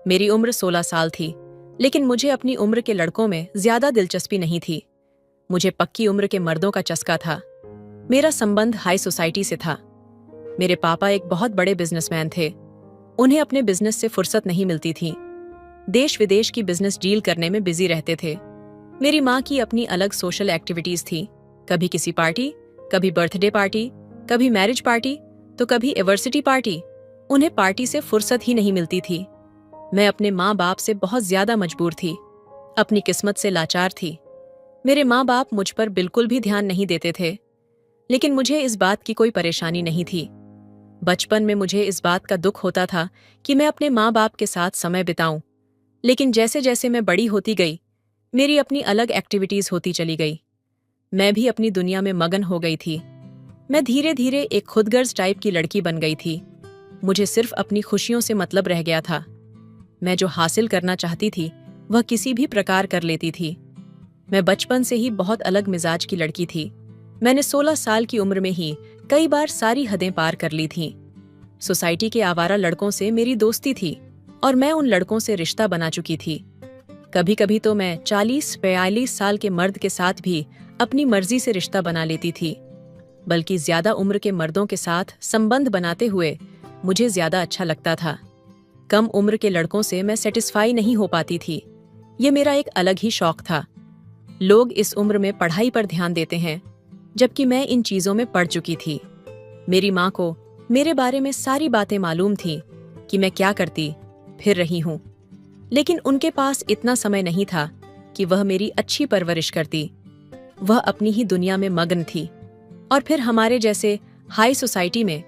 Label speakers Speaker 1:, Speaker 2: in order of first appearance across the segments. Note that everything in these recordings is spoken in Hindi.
Speaker 1: मेरी उम्र 16 साल थी, लेकिन मुझे अपनी उम्र के लड़कों में ज्यादा दिलचस्पी नहीं थी। मुझे पक्की उम्र के मर्दों का चस्का था। मेरा संबंध हाई सोसाइटी से था। मेरे पापा एक बहुत बड़े बिजनेसमैन थे। उन्हें अपने बिजनेस से फुर्सत नहीं मिलती थी। देश विदेश की बिजनेस डील करने में बिजी रहते थे। मेरी माँ की अपनी अलग सोशल एक्टिविटीज थी। कभी किसी पार्टी, कभी बर्थडे पार्टी, कभी मैरिज पार्टी, तो कभी एवर्सिटी पार्टी। उन्हें पार्टी से फुर्सत ही नहीं मिलती थी। मैं अपने माँ बाप से बहुत ज्यादा मजबूर थी, अपनी किस्मत से लाचार थी। मेरे माँ बाप मुझ पर बिल्कुल भी ध्यान नहीं देते थे, लेकिन मुझे इस बात की कोई परेशानी नहीं थी। बचपन में मुझे इस बात का दुख होता था कि मैं अपने माँ बाप के साथ समय बिताऊं, लेकिन जैसे जैसे मैं बड़ी होती गई, मेरी अपनी अलग एक्टिविटीज होती चली गई। मैं भी अपनी दुनिया में मगन हो गई थी। मैं धीरे धीरे एक खुदगर्ज टाइप की लड़की बन गई थी। मुझे सिर्फ अपनी खुशियों से मतलब रह गया था। मैं जो हासिल करना चाहती थी वह किसी भी प्रकार कर लेती थी। मैं बचपन से ही बहुत अलग मिजाज की लड़की थी। मैंने 16 साल की उम्र में ही कई बार सारी हदें पार कर ली थीं। सोसाइटी के आवारा लड़कों से मेरी दोस्ती थी और मैं उन लड़कों से रिश्ता बना चुकी थी। कभी कभी तो मैं 40-42 साल के मर्द के साथ भी अपनी मर्जी से रिश्ता बना लेती थी। बल्कि ज्यादा उम्र के मर्दों के साथ संबंध बनाते हुए मुझे ज्यादा अच्छा लगता था। कम उम्र के लड़कों से मैं सेटिस्फाई नहीं हो पाती थी। ये मेरा एक अलग ही शौक था। लोग इस उम्र में पढ़ाई पर ध्यान देते हैं, जबकि मैं इन चीजों में पड़ चुकी थी। मेरी माँ को मेरे बारे में सारी बातें मालूम थीं कि मैं क्या करती फिर रही हूँ, लेकिन उनके पास इतना समय नहीं था कि वह मेरी अच्छी परवरिश करती। वह अपनी ही दुनिया में मग्न थी। और फिर हमारे जैसे हाई सोसाइटी में,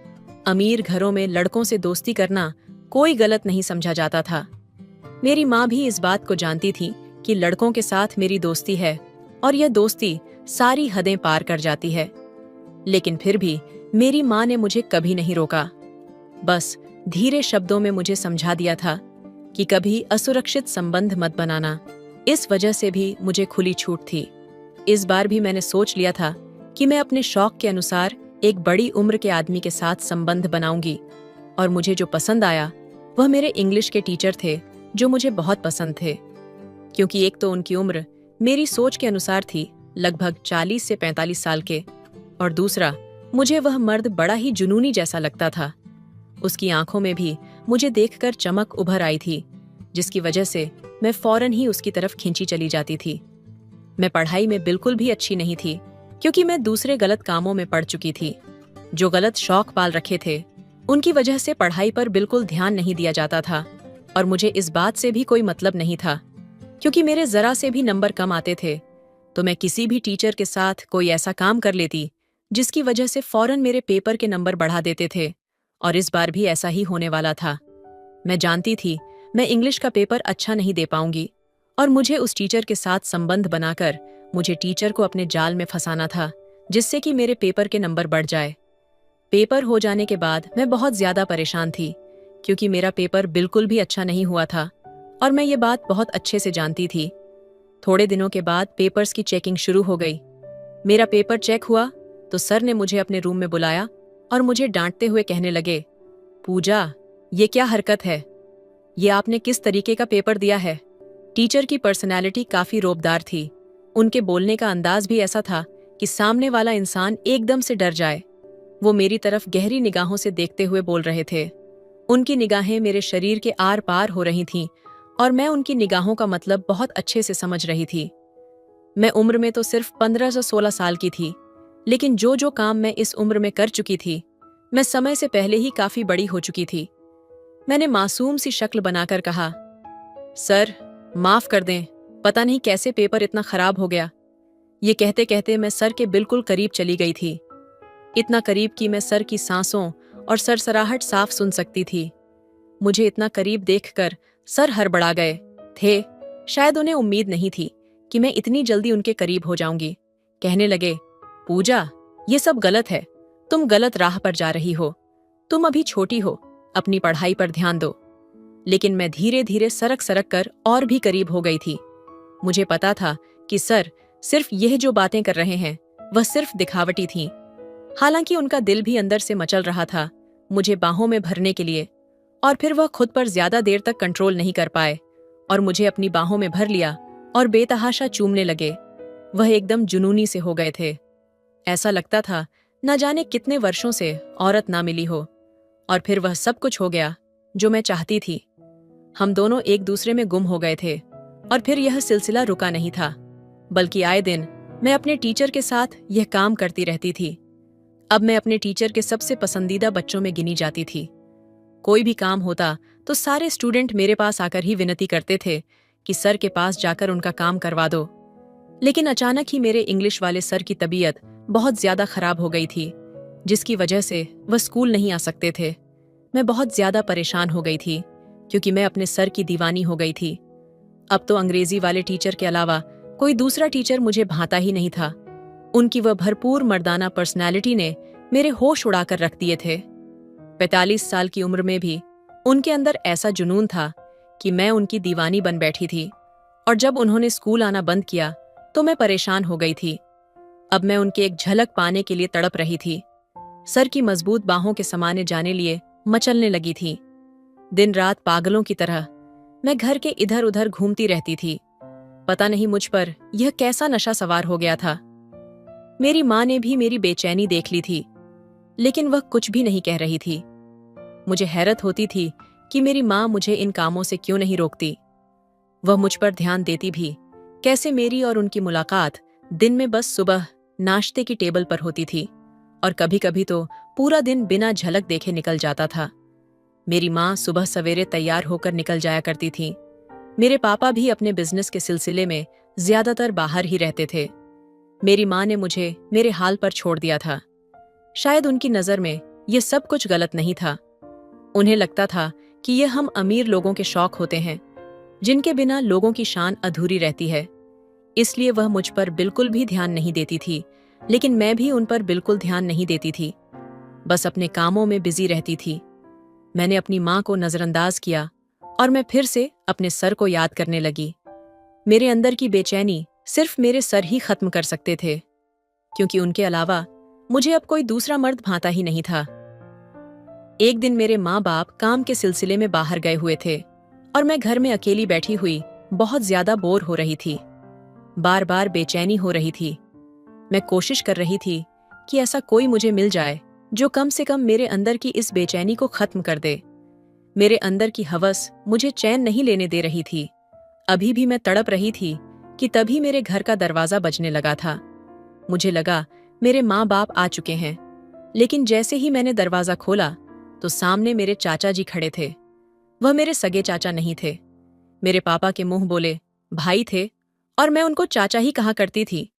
Speaker 1: अमीर घरों में लड़कों से दोस्ती करना कोई गलत नहीं समझा जाता था। मेरी माँ भी इस बात को जानती थी कि लड़कों के साथ मेरी दोस्ती है और यह दोस्ती सारी हदें पार कर जाती है। लेकिन फिर भी मेरी माँ ने मुझे कभी नहीं रोका। बस धीरे शब्दों में मुझे समझा दिया था कि कभी असुरक्षित संबंध मत बनाना। इस वजह से भी मुझे खुली छूट थी। इस बार भी मैंने सोच लिया था कि मैं अपने शौक के अनुसार एक बड़ी उम्र के आदमी के साथ संबंध बनाऊंगी। और मुझे जो पसंद आया वह मेरे इंग्लिश के टीचर थे, जो मुझे बहुत पसंद थे। क्योंकि एक तो उनकी उम्र मेरी सोच के अनुसार थी, लगभग 40 से 45 साल के, और दूसरा मुझे वह मर्द बड़ा ही जुनूनी जैसा लगता था। उसकी आंखों में भी मुझे देखकर चमक उभर आई थी, जिसकी वजह से मैं फौरन ही उसकी तरफ खींची चली जाती थी। मैं पढ़ाई में बिल्कुल भी अच्छी नहीं थी, क्योंकि मैं दूसरे गलत कामों में पड़ चुकी थी। जो गलत शौक पाल रखे थे, उनकी वजह से पढ़ाई पर बिल्कुल ध्यान नहीं दिया जाता था। और मुझे इस बात से भी कोई मतलब नहीं था, क्योंकि मेरे जरा से भी नंबर कम आते थे तो मैं किसी भी टीचर के साथ कोई ऐसा काम कर लेती जिसकी वजह से फौरन मेरे पेपर के नंबर बढ़ा देते थे। और इस बार भी ऐसा ही होने वाला था। मैं जानती थी मैं इंग्लिश का पेपर अच्छा नहीं दे पाऊंगी, और मुझे उस टीचर के साथ संबंध बनाकर मुझे टीचर को अपने जाल में फंसाना था, जिससे कि मेरे पेपर के नंबर बढ़ जाए। पेपर हो जाने के बाद मैं बहुत ज्यादा परेशान थी, क्योंकि मेरा पेपर बिल्कुल भी अच्छा नहीं हुआ था और मैं ये बात बहुत अच्छे से जानती थी। थोड़े दिनों के बाद पेपर्स की चेकिंग शुरू हो गई। मेरा पेपर चेक हुआ तो सर ने मुझे अपने रूम में बुलाया और मुझे डांटते हुए कहने लगे, पूजा, ये क्या हरकत है? ये आपने किस तरीके का पेपर दिया है? टीचर की पर्सनैलिटी काफी रौबदार थी। उनके बोलने का अंदाज भी ऐसा था कि सामने वाला इंसान एकदम से डर जाए। वो मेरी तरफ गहरी निगाहों से देखते हुए बोल रहे थे। उनकी निगाहें मेरे शरीर के आर पार हो रही थीं और मैं उनकी निगाहों का मतलब बहुत अच्छे से समझ रही थी। मैं उम्र में तो सिर्फ 15 से 16 साल की थी, लेकिन जो जो काम मैं इस उम्र में कर चुकी थी, मैं समय से पहले ही काफी बड़ी हो चुकी थी। मैंने मासूम सी शक्ल बनाकर कहा, सर, माफ कर दें, पता नहीं कैसे पेपर इतना खराब हो गया। ये कहते कहते मैं सर के बिल्कुल करीब चली गई थी। इतना करीब कि मैं सर की सांसों और सरसराहट साफ सुन सकती थी। मुझे इतना करीब देखकर सर हड़बड़ा गए थे। शायद उन्हें उम्मीद नहीं थी कि मैं इतनी जल्दी उनके करीब हो जाऊंगी। कहने लगे, पूजा, ये सब गलत है। तुम गलत राह पर जा रही हो। तुम अभी छोटी हो, अपनी पढ़ाई पर ध्यान दो। लेकिन मैं धीरे धीरे सरक सरक कर और भी करीब हो गई थी। मुझे पता था कि सर सिर्फ यह जो बातें कर रहे हैं वह सिर्फ दिखावटी थीं। हालांकि उनका दिल भी अंदर से मचल रहा था मुझे बाहों में भरने के लिए, और फिर वह खुद पर ज्यादा देर तक कंट्रोल नहीं कर पाए और मुझे अपनी बाहों में भर लिया और बेतहाशा चूमने लगे। वह एकदम जुनूनी से हो गए थे। ऐसा लगता था न जाने कितने वर्षों से औरत ना मिली हो। और फिर वह सब कुछ हो गया जो मैं चाहती थी। हम दोनों एक दूसरे में गुम हो गए थे और फिर यह सिलसिला रुका नहीं था, बल्कि आए दिन मैं अपने टीचर के साथ यह काम करती रहती थी। अब मैं अपने टीचर के सबसे पसंदीदा बच्चों में गिनी जाती थी। कोई भी काम होता तो सारे स्टूडेंट मेरे पास आकर ही विनती करते थे कि सर के पास जाकर उनका काम करवा दो। लेकिन अचानक ही मेरे इंग्लिश वाले सर की तबीयत बहुत ज्यादा खराब हो गई थी, जिसकी वजह से वह स्कूल नहीं आ सकते थे। मैं बहुत ज्यादा परेशान हो गई थी क्योंकि मैं अपने सर की दीवानी हो गई थी। अब तो अंग्रेजी वाले टीचर के अलावा कोई दूसरा टीचर मुझे भाता ही नहीं था। उनकी वह भरपूर मर्दाना पर्सनैलिटी ने मेरे होश उड़ाकर रख दिए थे। 45 साल की उम्र में भी उनके अंदर ऐसा जुनून था कि मैं उनकी दीवानी बन बैठी थी। और जब उन्होंने स्कूल आना बंद किया तो मैं परेशान हो गई थी। अब मैं उनके एक झलक पाने के लिए तड़प रही थी। सर की मजबूत बाहों के समाने जाने लिए मचलने लगी थी। दिन रात पागलों की तरह मैं घर के इधर उधर घूमती रहती थी। पता नहीं मुझ पर यह कैसा नशा सवार हो गया था। मेरी माँ ने भी मेरी बेचैनी देख ली थी, लेकिन वह कुछ भी नहीं कह रही थी। मुझे हैरत होती थी कि मेरी माँ मुझे इन कामों से क्यों नहीं रोकती। वह मुझ पर ध्यान देती भी कैसे मेरी और उनकी मुलाकात दिन में बस सुबह नाश्ते की टेबल पर होती थी और कभी कभी तो पूरा दिन बिना झलक देखे निकल जाता था। मेरी माँ सुबह सवेरे तैयार होकर निकल जाया करती थी। मेरे पापा भी अपने बिजनेस के सिलसिले में ज्यादातर बाहर ही रहते थे। मेरी माँ ने मुझे मेरे हाल पर छोड़ दिया था। शायद उनकी नजर में यह सब कुछ गलत नहीं था। उन्हें लगता था कि यह हम अमीर लोगों के शौक होते हैं, जिनके बिना लोगों की शान अधूरी रहती है। इसलिए वह मुझ पर बिल्कुल भी ध्यान नहीं देती थी, लेकिन मैं भी उन पर बिल्कुल ध्यान नहीं देती थी। बस अपने कामों में बिजी रहती थी। मैंने अपनी माँ को नजरअंदाज किया और मैं फिर से अपने सर को याद करने लगी। मेरे अंदर की बेचैनी सिर्फ मेरे सर ही खत्म कर सकते थे, क्योंकि उनके अलावा मुझे अब कोई दूसरा मर्द भाता ही नहीं था। एक दिन मेरे माँ बाप काम के सिलसिले में बाहर गए हुए थे और मैं घर में अकेली बैठी हुई बहुत ज्यादा बोर हो रही थी। बार बार बेचैनी हो रही थी। मैं कोशिश कर रही थी कि ऐसा कोई मुझे मिल जाए जो कम से कम मेरे अंदर की इस बेचैनी को खत्म कर दे। मेरे अंदर की हवस मुझे चैन नहीं लेने दे रही थी। अभी भी मैं तड़प रही थी कि तभी मेरे घर का दरवाजा बजने लगा था। मुझे लगा मेरे माँ बाप आ चुके हैं, लेकिन जैसे ही मैंने दरवाजा खोला तो सामने मेरे चाचा जी खड़े थे। वह मेरे सगे चाचा नहीं थे। मेरे पापा के मुंह बोले भाई थे और मैं उनको चाचा ही कहा करती थी।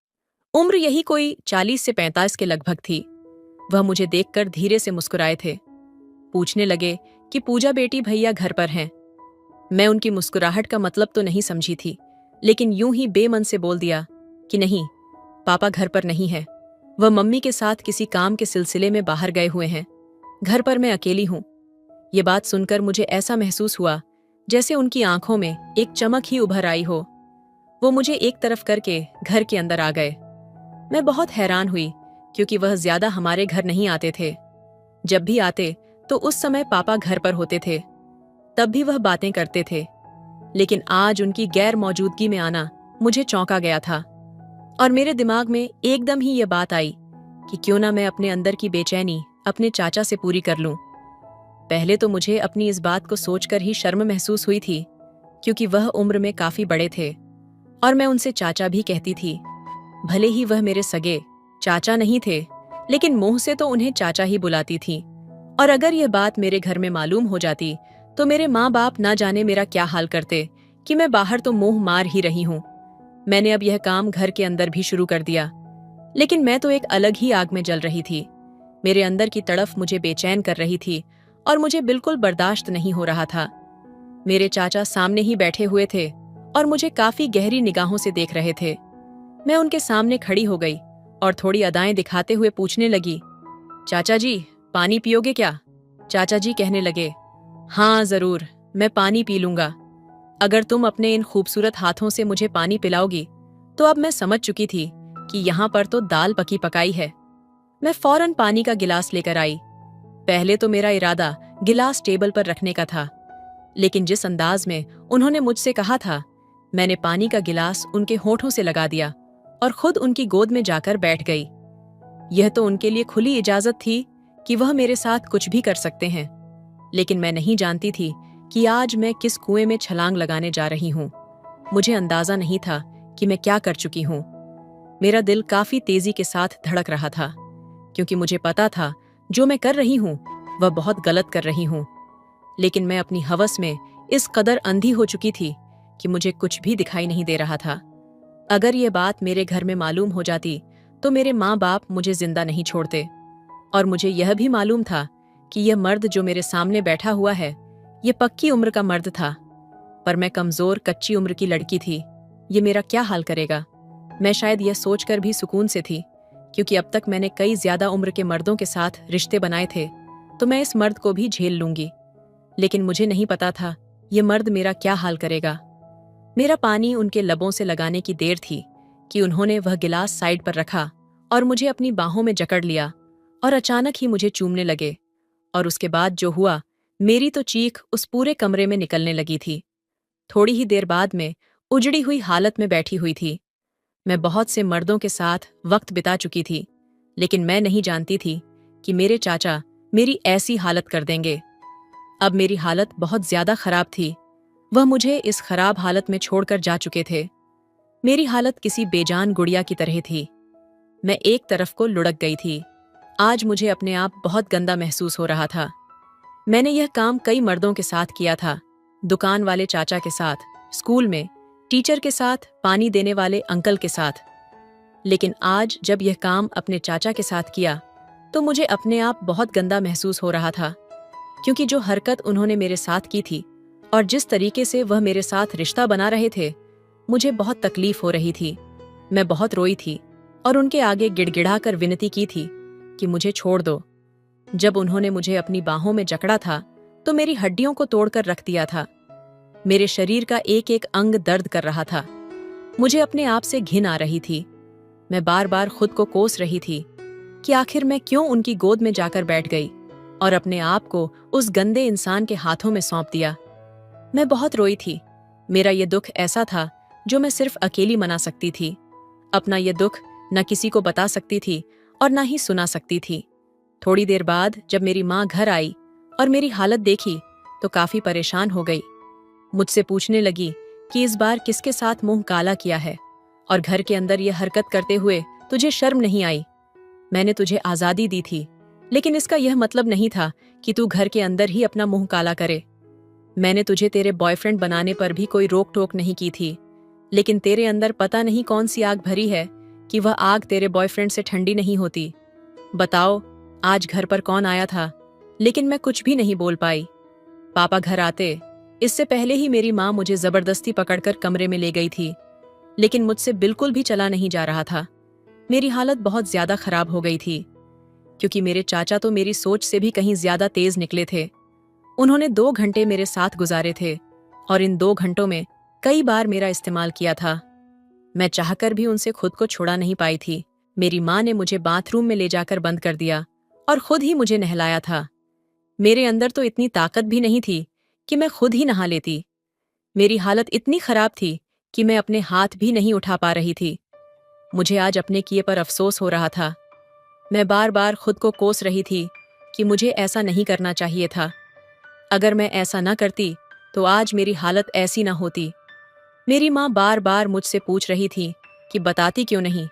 Speaker 1: उम्र यही कोई 40 से 45 के लगभग थी। वह मुझे देखकर धीरे से मुस्कुराए थे। पूछने लगे कि पूजा बेटी भैया घर पर हैं। मैं उनकी मुस्कुराहट का मतलब तो नहीं समझी थी, लेकिन यूं ही बेमन से बोल दिया कि नहीं, पापा घर पर नहीं है। वह मम्मी के साथ किसी काम के सिलसिले में बाहर गए हुए हैं। घर पर मैं अकेली हूं। ये बात सुनकर मुझे ऐसा महसूस हुआ जैसे उनकी आंखों में एक चमक ही उभर आई हो। वो मुझे एक तरफ करके घर के अंदर आ गए। मैं बहुत हैरान हुई क्योंकि वह ज्यादा हमारे घर नहीं आते थे। जब भी आते तो उस समय पापा घर पर होते थे, तब भी वह बातें करते थे। लेकिन आज उनकी गैर मौजूदगी में आना मुझे चौंका गया था और मेरे दिमाग में एकदम ही यह बात आई कि क्यों ना मैं अपने अंदर की बेचैनी अपने चाचा से पूरी कर लूं। पहले तो मुझे अपनी इस बात को सोचकर ही शर्म महसूस हुई थी, क्योंकि वह उम्र में काफी बड़े थे और मैं उनसे चाचा भी कहती थी। भले ही वह मेरे सगे चाचा नहीं थे, लेकिन मुंह से तो उन्हें चाचा ही बुलाती थी। और अगर यह बात मेरे घर में मालूम हो जाती तो मेरे माँ बाप ना जाने मेरा क्या हाल करते कि मैं बाहर तो मुंह मार ही रही हूँ। मैंने अब यह काम घर के अंदर भी शुरू कर दिया, लेकिन मैं तो एक अलग ही आग में जल रही थी। मेरे अंदर की तड़फ मुझे बेचैन कर रही थी और मुझे बिल्कुल बर्दाश्त नहीं हो रहा था। मेरे चाचा सामने ही बैठे हुए थे और मुझे काफी गहरी निगाहों से देख रहे थे। मैं उनके सामने खड़ी हो गई और थोड़ी अदाएं दिखाते हुए पूछने लगी, चाचा जी पानी पियोगे क्या? चाचा जी कहने लगे, हाँ जरूर, मैं पानी पी लूंगा। अगर तुम अपने इन खूबसूरत हाथों से मुझे पानी पिलाओगी तो अब मैं समझ चुकी थी कि यहाँ पर तो दाल पकी पकाई है। मैं फौरन पानी का गिलास लेकर आई। पहले तो मेरा इरादा गिलास टेबल पर रखने का था, लेकिन जिस अंदाज में उन्होंने मुझसे कहा था, मैंने पानी का गिलास उनके होठों से लगा दिया और खुद उनकी गोद में जाकर बैठ गई। यह तो उनके लिए खुली इजाजत थी कि वह मेरे साथ कुछ भी कर सकते हैं, लेकिन मैं नहीं जानती थी कि आज मैं किस कुएं में छलांग लगाने जा रही हूं। मुझे अंदाजा नहीं था कि मैं क्या कर चुकी हूं। मेरा दिल काफी तेजी के साथ धड़क रहा था, क्योंकि मुझे पता था जो मैं कर रही हूं वह बहुत गलत कर रही हूं। लेकिन मैं अपनी हवस में इस कदर अंधी हो चुकी थी कि मुझे कुछ भी दिखाई नहीं दे रहा था। अगर ये बात मेरे घर में मालूम हो जाती तो मेरे माँ बाप मुझे जिंदा नहीं छोड़ते। और मुझे यह भी मालूम था कि यह मर्द जो मेरे सामने बैठा हुआ है, ये पक्की उम्र का मर्द था, पर मैं कमजोर कच्ची उम्र की लड़की थी। ये मेरा क्या हाल करेगा? मैं शायद यह सोचकर भी सुकून से थी, क्योंकि अब तक मैंने कई ज्यादा उम्र के मर्दों के साथ रिश्ते बनाए थे, तो मैं इस मर्द को भी झेल लूंगी। लेकिन मुझे नहीं पता था ये मर्द मेरा क्या हाल करेगा। मेरा पानी उनके लबों से लगाने की देर थी कि उन्होंने वह गिलास साइड पर रखा और मुझे अपनी बाहों में जकड़ लिया और अचानक ही मुझे चूमने लगे। और उसके बाद जो हुआ, मेरी तो चीख उस पूरे कमरे में निकलने लगी थी। थोड़ी ही देर बाद में उजड़ी हुई हालत में बैठी हुई थी। मैं बहुत से मर्दों के साथ वक्त बिता चुकी थी, लेकिन मैं नहीं जानती थी कि मेरे चाचा मेरी ऐसी हालत कर देंगे। अब मेरी हालत बहुत ज्यादा खराब थी। वह मुझे इस खराब हालत में छोड़कर जा चुके थे। मेरी हालत किसी बेजान गुड़िया की तरह थी। मैं एक तरफ को लुढ़क गई थी। आज मुझे अपने आप बहुत गंदा महसूस हो रहा था। मैंने यह काम कई मर्दों के साथ किया था, दुकान वाले चाचा के साथ, स्कूल में टीचर के साथ, पानी देने वाले अंकल के साथ। लेकिन आज जब यह काम अपने चाचा के साथ किया तो मुझे अपने आप बहुत गंदा महसूस हो रहा था, क्योंकि जो हरकत उन्होंने मेरे साथ की थी और जिस तरीके से वह मेरे साथ रिश्ता बना रहे थे, मुझे बहुत तकलीफ हो रही थी। मैं बहुत रोई थी और उनके आगे गिड़गिड़ाकर विनती की थी कि मुझे छोड़ दो। जब उन्होंने मुझे अपनी बाहों में जकड़ा था तो मेरी हड्डियों को तोड़कर रख दिया था। मेरे शरीर का एक एक अंग दर्द कर रहा था। मुझे अपने आप से घिन आ रही थी। मैं बार बार खुद को कोस रही थी कि आखिर मैं क्यों उनकी गोद में जाकर बैठ गई और अपने आप को उस गंदे इंसान के हाथों में सौंप दिया। मैं बहुत रोई थी। मेरा ये दुख ऐसा था जो मैं सिर्फ अकेली मना सकती थी। अपना ये दुख न किसी को बता सकती थी और न ही सुना सकती थी। थोड़ी देर बाद जब मेरी माँ घर आई और मेरी हालत देखी तो काफी परेशान हो गई। मुझसे पूछने लगी कि इस बार किसके साथ मुंह काला किया है और घर के अंदर ये हरकत करते हुए तुझे शर्म नहीं आई? मैंने तुझे आजादी दी थी, लेकिन इसका यह मतलब नहीं था कि तू घर के अंदर ही अपना मुंह काला करे। मैंने तुझे तेरे बॉयफ्रेंड बनाने पर भी कोई रोक टोक नहीं की थी, लेकिन तेरे अंदर पता नहीं कौन सी आग भरी है कि वह आग तेरे बॉयफ्रेंड से ठंडी नहीं होती। बताओ, आज घर पर कौन आया था? लेकिन मैं कुछ भी नहीं बोल पाई। पापा घर आते इससे पहले ही मेरी माँ मुझे जबरदस्ती पकड़कर कमरे में ले गई थी, लेकिन मुझसे बिल्कुल भी चला नहीं जा रहा था। मेरी हालत बहुत ज्यादा खराब हो गई थी, क्योंकि मेरे चाचा तो मेरी सोच से भी कहीं ज्यादा तेज निकले थे। उन्होंने 2 घंटे मेरे साथ गुजारे थे और इन 2 घंटों में कई बार मेरा इस्तेमाल किया था। मैं चाहकर भी उनसे खुद को छुड़ा नहीं पाई थी। मेरी माँ ने मुझे बाथरूम में ले जाकर बंद कर दिया और खुद ही मुझे नहलाया था। मेरे अंदर तो इतनी ताकत भी नहीं थी कि मैं खुद ही नहा लेती। मेरी हालत इतनी खराब थी कि मैं अपने हाथ भी नहीं उठा पा रही थी। मुझे आज अपने किए पर अफसोस हो रहा था। मैं बार बार खुद को कोस रही थी कि मुझे ऐसा नहीं करना चाहिए था। अगर मैं ऐसा न करती तो आज मेरी हालत ऐसी न होती। मेरी माँ बार बार मुझसे पूछ रही थी कि बताती क्यों नहीं,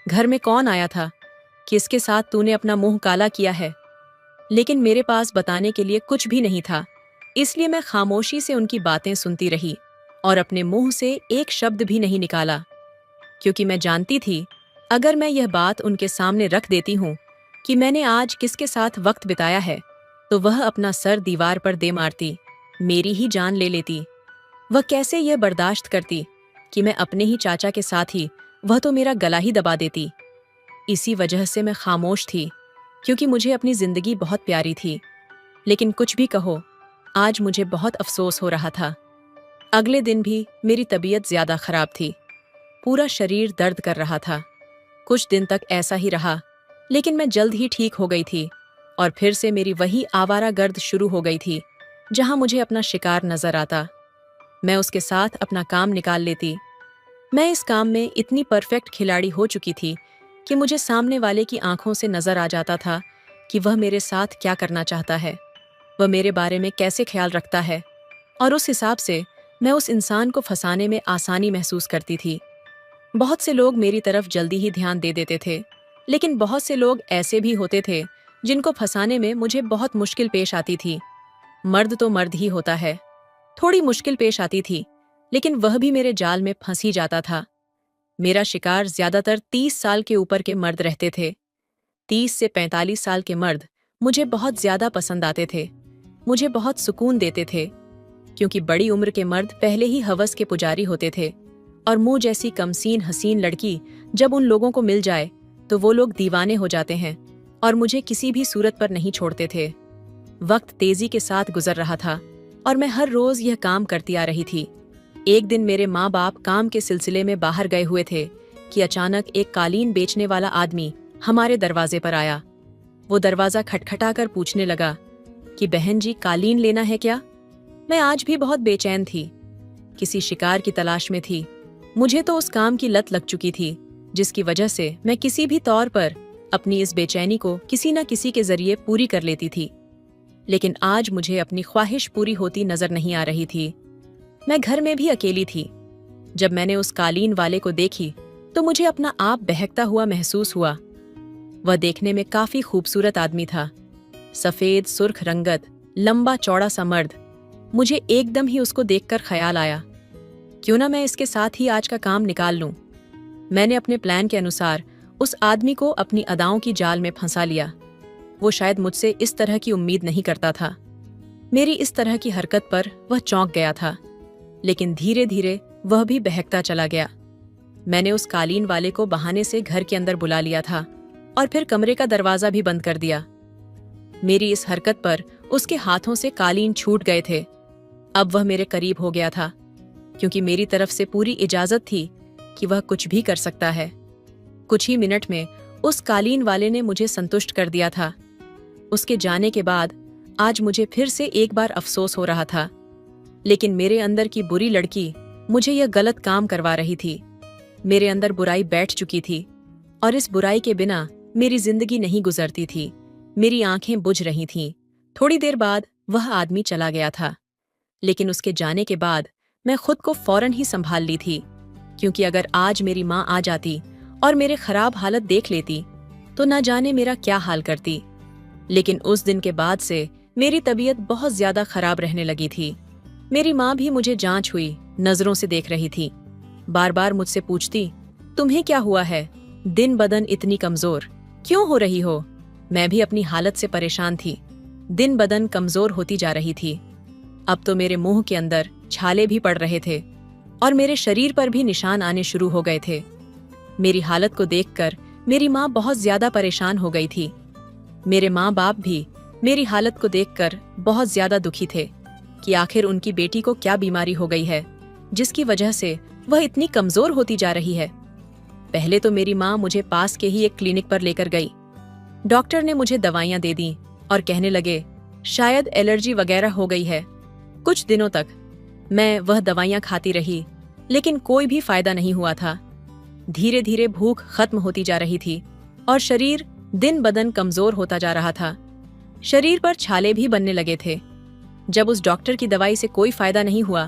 Speaker 1: घर में कौन आया था, किसके साथ तूने अपना मुंह काला किया है। लेकिन मेरे पास बताने के लिए कुछ भी नहीं था, इसलिए मैं खामोशी से उनकी बातें सुनती रही और अपने मुंह से एक शब्द भी नहीं निकाला, क्योंकि मैं जानती थी अगर मैं यह बात उनके सामने रख देती हूँ कि मैंने आज किसके साथ वक्त बिताया है, तो वह अपना सर दीवार पर दे मारती, मेरी ही जान ले लेती। वह कैसे यह बर्दाश्त करती कि मैं अपने ही चाचा के साथ ही, वह तो मेरा गला ही दबा देती। इसी वजह से मैं खामोश थी, क्योंकि मुझे अपनी जिंदगी बहुत प्यारी थी। लेकिन कुछ भी कहो, आज मुझे बहुत अफसोस हो रहा था। अगले दिन भी मेरी तबीयत ज्यादा खराब थी। पूरा शरीर दर्द कर रहा था। कुछ दिन तक ऐसा ही रहा, लेकिन मैं जल्द ही ठीक हो गई थी और फिर से मेरी वही आवारा गर्द शुरू हो गई थी, जहां मुझे अपना शिकार नजर आता। मैं उसके साथ अपना काम निकाल लेती। मैं इस काम में इतनी परफेक्ट खिलाड़ी हो चुकी थी कि मुझे सामने वाले की आंखों से नजर आ जाता था कि वह मेरे साथ क्या करना चाहता है, वह मेरे बारे में कैसे ख्याल रखता है, और उस हिसाब से मैं उस इंसान को फंसाने में आसानी महसूस करती थी। बहुत से लोग मेरी तरफ जल्दी ही ध्यान दे देते थे, लेकिन बहुत से लोग ऐसे भी होते थे जिनको फंसाने में मुझे बहुत मुश्किल पेश आती थी। मर्द तो मर्द ही होता है। थोड़ी मुश्किल पेश आती थी, लेकिन वह भी मेरे जाल में फंस ही जाता था। मेरा शिकार ज्यादातर 30 साल के ऊपर के मर्द रहते थे। 30 से 45 साल के मर्द मुझे बहुत ज्यादा पसंद आते थे, मुझे बहुत सुकून देते थे, क्योंकि बड़ी उम्र के मर्द पहले ही हवस के पुजारी होते थे, और मुझ जैसी कमसीन हसीन लड़की जब उन लोगों को मिल जाए तो वो लोग दीवाने हो जाते हैं और मुझे किसी भी सूरत पर नहीं छोड़ते थे। वक्त तेजी के साथ गुजर रहा था और मैं हर रोज यह काम करती आ रही थी। एक दिन मेरे माँ बाप काम के सिलसिले में बाहर गए हुए थे कि अचानक एक कालीन बेचने वाला आदमी हमारे दरवाजे पर आया। वो दरवाजा खटखटाकर पूछने लगा कि बहन जी, कालीन लेना है क्या? मैं आज भी बहुत बेचैन थी, किसी शिकार की तलाश में थी। मुझे तो उस काम की लत लग चुकी थी, जिसकी वजह से मैं किसी भी तौर पर अपनी इस बेचैनी को किसी न किसी के जरिए पूरी कर लेती थी। लेकिन आज मुझे अपनी ख्वाहिश पूरी होती नजर नहीं आ रही थी। मैं घर में भी अकेली थी। जब मैंने उस कालीन वाले को देखी तो मुझे अपना आप बहकता हुआ महसूस हुआ। वह देखने में काफी खूबसूरत आदमी था। सफेद सुर्ख रंगत, लंबा चौड़ा सा मर्द। मुझे एकदम ही उसको देखकर ख्याल आया, क्यों ना मैं इसके साथ ही आज का काम निकाल लूं। मैंने अपने प्लान के अनुसार उस आदमी को अपनी अदाओं की जाल में फंसा लिया। वो शायद मुझसे इस तरह की उम्मीद नहीं करता था। मेरी इस तरह की हरकत पर वह चौंक गया था, लेकिन धीरे धीरे वह भी बहकता चला गया। मैंने उस कालीन वाले को बहाने से घर के अंदर बुला लिया था और फिर कमरे का दरवाजा भी बंद कर दिया। मेरी इस हरकत पर उसके हाथों से कालीन छूट गए थे। अब वह मेरे करीब हो गया था, क्योंकि मेरी तरफ से पूरी इजाजत थी कि वह कुछ भी कर सकता है। कुछ ही मिनट में उस कालीन वाले ने मुझे संतुष्ट कर दिया था। उसके जाने के बाद आज मुझे फिर से एक बार अफसोस हो रहा था, लेकिन मेरे अंदर की बुरी लड़की मुझे यह गलत काम करवा रही थी। मेरे अंदर बुराई बैठ चुकी थी और इस बुराई के बिना मेरी जिंदगी नहीं गुजरती थी। मेरी आंखें बुझ रही थीं। थोड़ी देर बाद वह आदमी चला गया था, लेकिन उसके जाने के बाद मैं खुद को फौरन ही संभाल ली थी, क्योंकि अगर आज मेरी माँ आ जाती और मेरे खराब हालत देख लेती तो न जाने मेरा क्या हाल करती। लेकिन उस दिन के बाद से मेरी तबीयत बहुत ज्यादा खराब रहने लगी थी। मेरी माँ भी मुझे जांच हुई नजरों से देख रही थी। बार बार मुझसे पूछती, तुम्हें क्या हुआ है? दिन बदन इतनी कमजोर क्यों हो रही हो? मैं भी अपनी हालत से परेशान थी। दिन बदन कमजोर होती जा रही थी। अब तो मेरे मुंह के अंदर छाले भी पड़ रहे थे और मेरे शरीर पर भी निशान आने शुरू हो गए थे। मेरी हालत को देखकर मेरी माँ बहुत ज्यादा परेशान हो गई थी। मेरे माँ बाप भी मेरी हालत को देखकर बहुत ज्यादा दुखी थे कि आखिर उनकी बेटी को क्या बीमारी हो गई है जिसकी वजह से वह इतनी कमजोर होती जा रही है। पहले तो मेरी माँ मुझे पास के ही एक क्लिनिक पर लेकर गई। डॉक्टर ने मुझे दवाइयाँ दे दी और कहने लगे शायद एलर्जी वगैरह हो गई है। कुछ दिनों तक मैं वह दवाइयाँ खाती रही, लेकिन कोई भी फायदा नहीं हुआ था। धीरे धीरे भूख खत्म होती जा रही थी और शरीर दिन बदन कमजोर होता जा रहा था। शरीर पर छाले भी बनने लगे थे। जब उस डॉक्टर की दवाई से कोई फायदा नहीं हुआ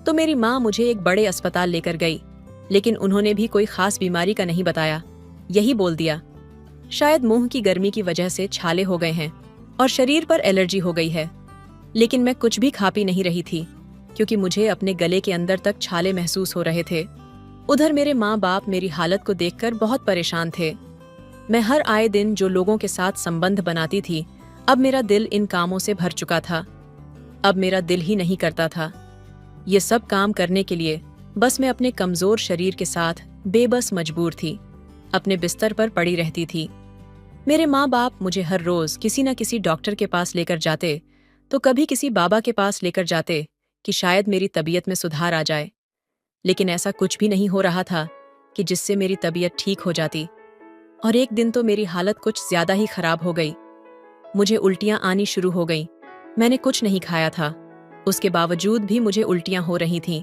Speaker 1: तो मेरी माँ मुझे एक बड़े अस्पताल लेकर गई, लेकिन उन्होंने भी कोई खास बीमारी का नहीं बताया। यही बोल दिया शायद मुंह की गर्मी की वजह से छाले हो गए हैं और शरीर पर एलर्जी हो गई है। लेकिन मैं कुछ भी खा पी नहीं रही थी, क्योंकि मुझे अपने गले के अंदर तक छाले महसूस हो रहे थे। उधर मेरे माँ बाप मेरी हालत को देखकर बहुत परेशान थे। मैं हर आए दिन जो लोगों के साथ संबंध बनाती थी, अब मेरा दिल इन कामों से भर चुका था। अब मेरा दिल ही नहीं करता था। ये सब काम करने के लिए बस मैं अपने कमजोर शरीर के साथ बेबस मजबूर थी। अपने बिस्तर पर पड़ी रहती थी। मेरे माँ बाप मुझे हर रोज किसी न किसी डॉक्टर के पास लेकर जाते, तो कभी किसी बाबा के पास लेकर जाते कि शायद मेरी तबीयत में सुधार आ जाए। लेकिन ऐसा कुछ भी नहीं हो रहा था कि जिससे मेरी तबीयत ठीक हो जाती। और एक दिन तो मेरी हालत कुछ ज्यादा ही खराब हो गई। मुझे उल्टियां आनी शुरू हो गईं। मैंने कुछ नहीं खाया था, उसके बावजूद भी मुझे उल्टियां हो रही थीं।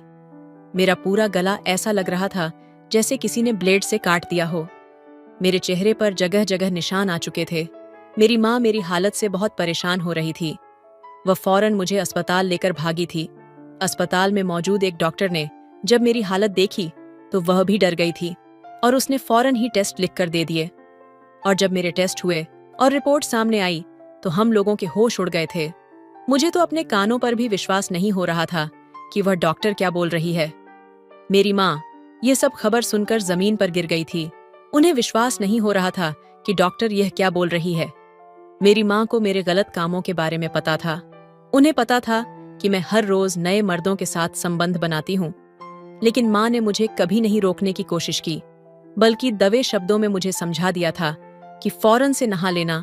Speaker 1: मेरा पूरा गला ऐसा लग रहा था जैसे किसी ने ब्लेड से काट दिया हो। मेरे चेहरे पर जगह जगह निशान आ चुके थे। मेरी माँ मेरी हालत से बहुत परेशान हो रही थी। वह फौरन मुझे अस्पताल लेकर भागी थी। अस्पताल में मौजूद एक डॉक्टर ने जब मेरी हालत देखी तो वह भी डर गई थी और उसने फौरन ही टेस्ट लिखकर दे दिए। और जब मेरे टेस्ट हुए और रिपोर्ट सामने आई तो हम लोगों के होश उड़ गए थे। मुझे तो अपने कानों पर भी विश्वास नहीं हो रहा था कि वह डॉक्टर क्या बोल रही है। मेरी माँ ये सब खबर सुनकर जमीन पर गिर गई थी। उन्हें विश्वास नहीं हो रहा था कि डॉक्टर यह क्या बोल रही है। मेरी माँ को मेरे गलत कामों के बारे में पता था। उन्हें पता था कि मैं हर रोज नए मर्दों के साथ संबंध बनाती हूँ, लेकिन माँ ने मुझे कभी नहीं रोकने की कोशिश की, बल्कि दबे शब्दों में मुझे समझा दिया था कि फौरन से नहा लेना,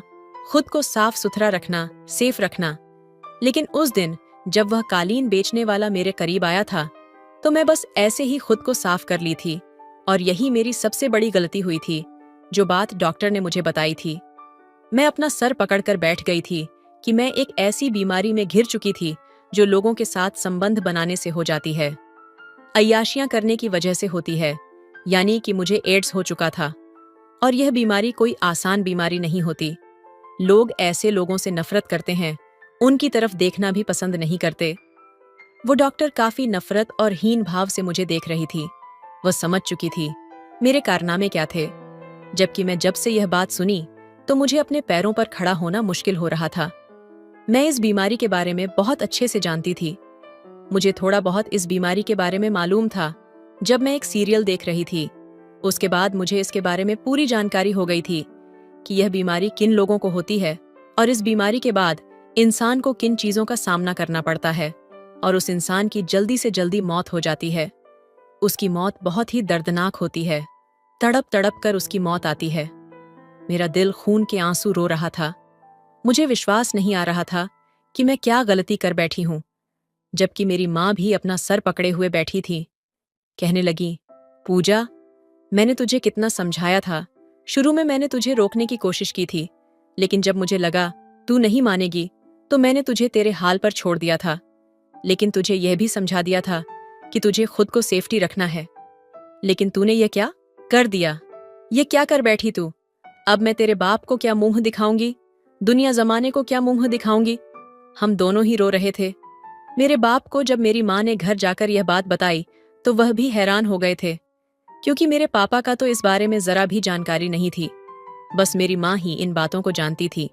Speaker 1: खुद को साफ सुथरा रखना, सेफ रखना। लेकिन उस दिन जब वह कालीन बेचने वाला मेरे करीब आया था तो मैं बस ऐसे ही खुद को साफ कर ली थी, और यही मेरी सबसे बड़ी गलती हुई थी। जो बात डॉक्टर ने मुझे बताई थी, मैं अपना सर पकड़कर बैठ गई थी कि मैं एक ऐसी बीमारी में घिर चुकी थी जो लोगों के साथ संबंध बनाने से हो जाती है, अय्याशियां करने की वजह से होती है। यानी कि मुझे एड्स हो चुका था, और यह बीमारी कोई आसान बीमारी नहीं होती। लोग ऐसे लोगों से नफरत करते हैं, उनकी तरफ देखना भी पसंद नहीं करते। वो डॉक्टर काफी नफरत और हीन भाव से मुझे देख रही थी। वह समझ चुकी थी मेरे कारनामे क्या थे, जबकि मैं जब से यह बात सुनी तो मुझे अपने पैरों पर खड़ा होना मुश्किल हो रहा था। मैं इस बीमारी के बारे में बहुत अच्छे से जानती थी। मुझे थोड़ा बहुत इस बीमारी के बारे में मालूम था जब मैं एक सीरियल देख रही थी। उसके बाद मुझे इसके बारे में पूरी जानकारी हो गई थी कि यह बीमारी किन लोगों को होती है, और इस बीमारी के बाद इंसान को किन चीजों का सामना करना पड़ता है, और उस इंसान की जल्दी से जल्दी मौत हो जाती है। उसकी मौत बहुत ही दर्दनाक होती है। तड़प तड़प कर उसकी मौत आती है। मेरा दिल खून के आंसू रो रहा था। मुझे विश्वास नहीं आ रहा था कि मैं क्या गलती कर बैठी हूं, जबकि मेरी माँ भी अपना सर पकड़े हुए बैठी थी। कहने लगी, पूजा, मैंने तुझे कितना समझाया था। शुरू में मैंने तुझे रोकने की कोशिश की थी, लेकिन जब मुझे लगा तू नहीं मानेगी तो मैंने तुझे तेरे हाल पर छोड़ दिया था। लेकिन तुझे यह भी समझा दिया था कि तुझे खुद को सेफ्टी रखना है। लेकिन तूने यह क्या कर दिया? ये क्या कर बैठी तू? अब मैं तेरे बाप को क्या मुंह दिखाऊंगी? दुनिया जमाने को क्या मुंह दिखाऊंगी? हम दोनों ही रो रहे थे। मेरे बाप को जब मेरी माँ ने घर जाकर यह बात बताई तो वह भी हैरान हो गए थे, क्योंकि मेरे पापा का तो इस बारे में जरा भी जानकारी नहीं थी। बस मेरी माँ ही इन बातों को जानती थी।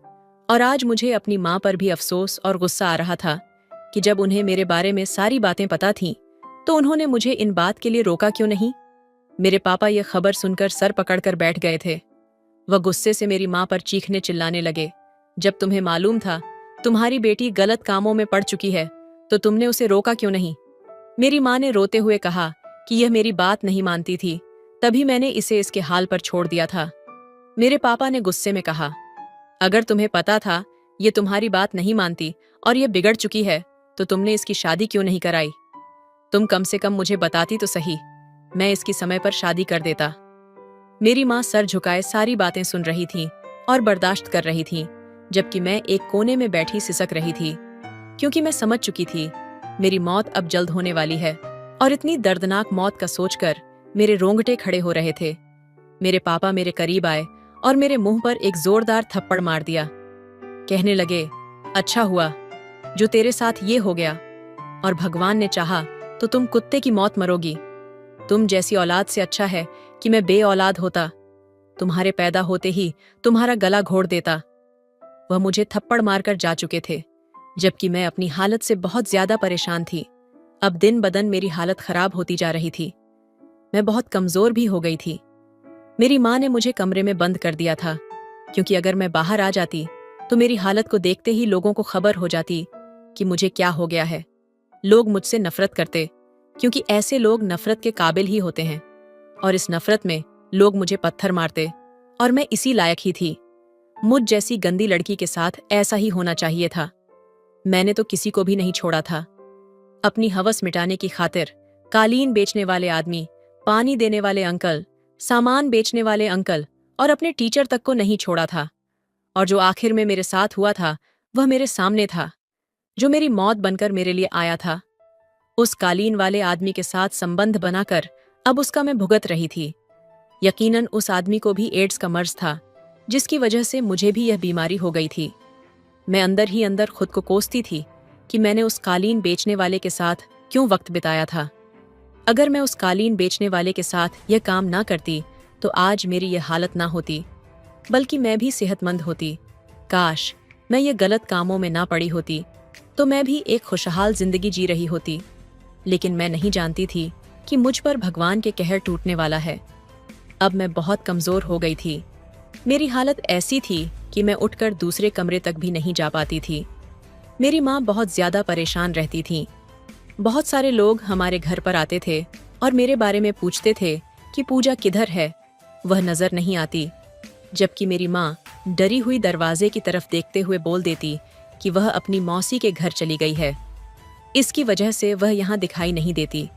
Speaker 1: और आज मुझे अपनी माँ पर भी अफसोस और गुस्सा आ रहा था कि जब उन्हें मेरे बारे में सारी बातें पता थीं तो उन्होंने मुझे इन बात के लिए रोका क्यों नहीं। मेरे पापा यह खबर सुनकर सर पकड़कर बैठ गए थे। वह गुस्से से मेरी माँ पर चीखने चिल्लाने लगे, जब तुम्हें मालूम था तुम्हारी बेटी गलत कामों में पड़ चुकी है तो तुमने उसे रोका क्यों नहीं? मेरी माँ ने रोते हुए कहा कि यह मेरी बात नहीं मानती थी, तभी मैंने इसे इसके हाल पर छोड़ दिया था। मेरे पापा ने गुस्से में कहा, अगर तुम्हें पता था ये तुम्हारी बात नहीं मानती और ये बिगड़ चुकी है तो तुमने इसकी शादी क्यों नहीं कराई? तुम कम से कम मुझे बताती तो सही, मैं इसकी समय पर शादी कर देता। मेरी माँ सर झुकाए सारी बातें सुन रही थी और बर्दाश्त कर रही थी, जबकि मैं एक कोने में बैठी सिसक रही थी, क्योंकि मैं समझ चुकी थी मेरी मौत अब जल्द होने वाली है। और इतनी दर्दनाक मौत का सोचकर मेरे रोंगटे खड़े हो रहे थे। मेरे पापा मेरे करीब आए और मेरे मुंह पर एक जोरदार थप्पड़ मार दिया। कहने लगे, अच्छा हुआ जो तेरे साथ ये हो गया, और भगवान ने चाहा तो तुम कुत्ते की मौत मरोगी। तुम जैसी औलाद से अच्छा है कि मैं बे औलाद होता। तुम्हारे पैदा होते ही तुम्हारा गला घोड़ देता। वह मुझे थप्पड़ मारकर जा चुके थे, जबकि मैं अपनी हालत से बहुत ज्यादा परेशान थी। अब दिन बदन मेरी हालत खराब होती जा रही थी। मैं बहुत कमजोर भी हो गई थी। मेरी माँ ने मुझे कमरे में बंद कर दिया था, क्योंकि अगर मैं बाहर आ जाती तो मेरी हालत को देखते ही लोगों को खबर हो जाती कि मुझे क्या हो गया है। लोग मुझसे नफरत करते, क्योंकि ऐसे लोग नफरत के काबिल ही होते हैं, और इस नफरत में लोग मुझे पत्थर मारते, और मैं इसी लायक ही थी। मुझ जैसी गंदी लड़की के साथ ऐसा ही होना चाहिए था। मैंने तो किसी को भी नहीं छोड़ा था। अपनी हवस मिटाने की खातिर कालीन बेचने वाले आदमी, पानी देने वाले अंकल, सामान बेचने वाले अंकल और अपने टीचर तक को नहीं छोड़ा था। और जो आखिर में मेरे साथ हुआ था वह मेरे सामने था, जो मेरी मौत बनकर मेरे लिए आया था। उस कालीन वाले आदमी के साथ संबंध बनाकर अब उसका मैं भुगत रही थी। यकीनन उस आदमी को भी एड्स का मर्ज था, जिसकी वजह से मुझे भी यह बीमारी हो गई थी। मैं अंदर ही अंदर खुद को कोसती थी कि मैंने उस कालीन बेचने वाले के साथ क्यों वक्त बिताया था। अगर मैं उस कालीन बेचने वाले के साथ यह काम ना करती तो आज मेरी यह हालत ना होती, बल्कि मैं भी सेहतमंद होती। काश मैं ये गलत कामों में ना पड़ी होती तो मैं भी एक खुशहाल जिंदगी जी रही होती। लेकिन मैं नहीं जानती थी कि मुझ पर भगवान के कहर टूटने वाला है। अब मैं बहुत कमजोर हो गई थी। मेरी हालत ऐसी थी कि मैं उठकर दूसरे कमरे तक भी नहीं जा पाती थी। मेरी माँ बहुत ज्यादा परेशान रहती थी। बहुत सारे लोग हमारे घर पर आते थे और मेरे बारे में पूछते थे कि पूजा किधर है, वह नजर नहीं आती। जबकि मेरी माँ डरी हुई दरवाजे की तरफ देखते हुए बोल देती कि वह अपनी मौसी के घर चली गई है, इसकी वजह से वह यहाँ दिखाई नहीं देती।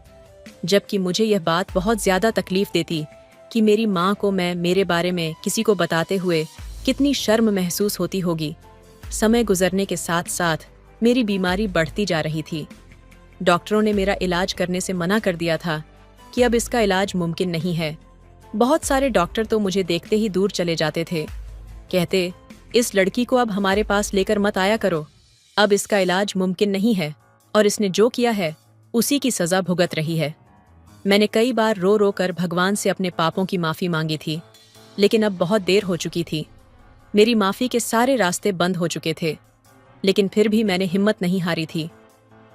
Speaker 1: जबकि मुझे यह बात बहुत ज्यादा तकलीफ देती कि मेरी माँ को मैं मेरे बारे में किसी को बताते हुए कितनी शर्म महसूस होती होगी। समय गुजरने के साथ साथ मेरी बीमारी बढ़ती जा रही थी। डॉक्टरों ने मेरा इलाज करने से मना कर दिया था कि अब इसका इलाज मुमकिन नहीं है। बहुत सारे डॉक्टर तो मुझे देखते ही दूर चले जाते थे, कहते इस लड़की को अब हमारे पास लेकर मत आया करो, अब इसका इलाज मुमकिन नहीं है और इसने जो किया है उसी की सजा भुगत रही है। मैंने कई बार रो रो कर भगवान से अपने पापों की माफ़ी मांगी थी, लेकिन अब बहुत देर हो चुकी थी। मेरी माफ़ी के सारे रास्ते बंद हो चुके थे, लेकिन फिर भी मैंने हिम्मत नहीं हारी थी।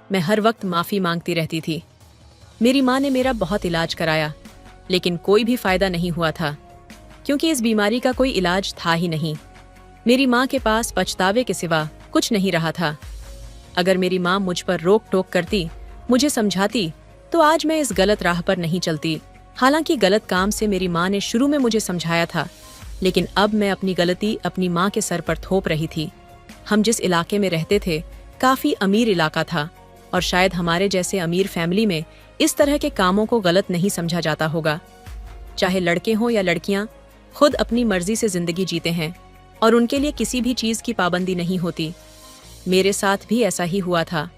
Speaker 1: मैं हर वक्त माफ़ी मांगती रहती थी। मेरी माँ ने मेरा बहुत इलाज कराया, लेकिन कोई भी फ़ायदा नहीं हुआ था, क्योंकि इस बीमारी का कोई इलाज था ही नहीं। मेरी माँ के पास पछतावे के सिवा कुछ नहीं रहा था। अगर मेरी माँ मुझ पर रोक टोक करती, मुझे समझाती, तो आज मैं इस गलत राह पर नहीं चलती। हालांकि गलत काम से मेरी माँ ने शुरू में मुझे समझाया था, लेकिन अब मैं अपनी गलती अपनी माँ के सर पर थोप रही थी। हम जिस इलाके में रहते थे काफ़ी अमीर इलाका था, और शायद हमारे जैसे अमीर फैमिली में इस तरह के कामों को गलत नहीं समझा जाता होगा। चाहे लड़के हों या लड़कियां, खुद अपनी मर्जी से जिंदगी जीते हैं और उनके लिए किसी भी चीज़ की पाबंदी नहीं होती। मेरे साथ भी ऐसा ही हुआ था।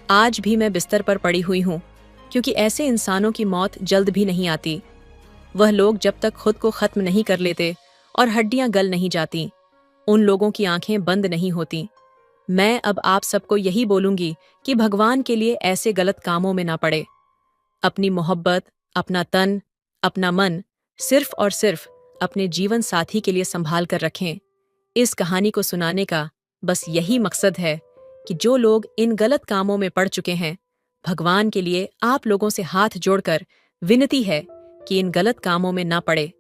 Speaker 1: आज भी मैं बिस्तर पर पड़ी हुई हूँ, क्योंकि ऐसे इंसानों की मौत जल्द भी नहीं आती। वह लोग जब तक खुद को खत्म नहीं कर लेते और हड्डियां गल नहीं जाती, उन लोगों की आंखें बंद नहीं होती। मैं अब आप सबको यही बोलूंगी कि भगवान के लिए ऐसे गलत कामों में ना पड़े। अपनी मोहब्बत, अपना तन, अपना मन सिर्फ और सिर्फ अपने जीवन साथी के लिए संभाल कर रखें। इस कहानी को सुनाने का बस यही मकसद है कि जो लोग इन गलत कामों में पड़ चुके हैं, भगवान के लिए आप लोगों से हाथ जोड़कर विनती है कि इन गलत कामों में ना पड़े।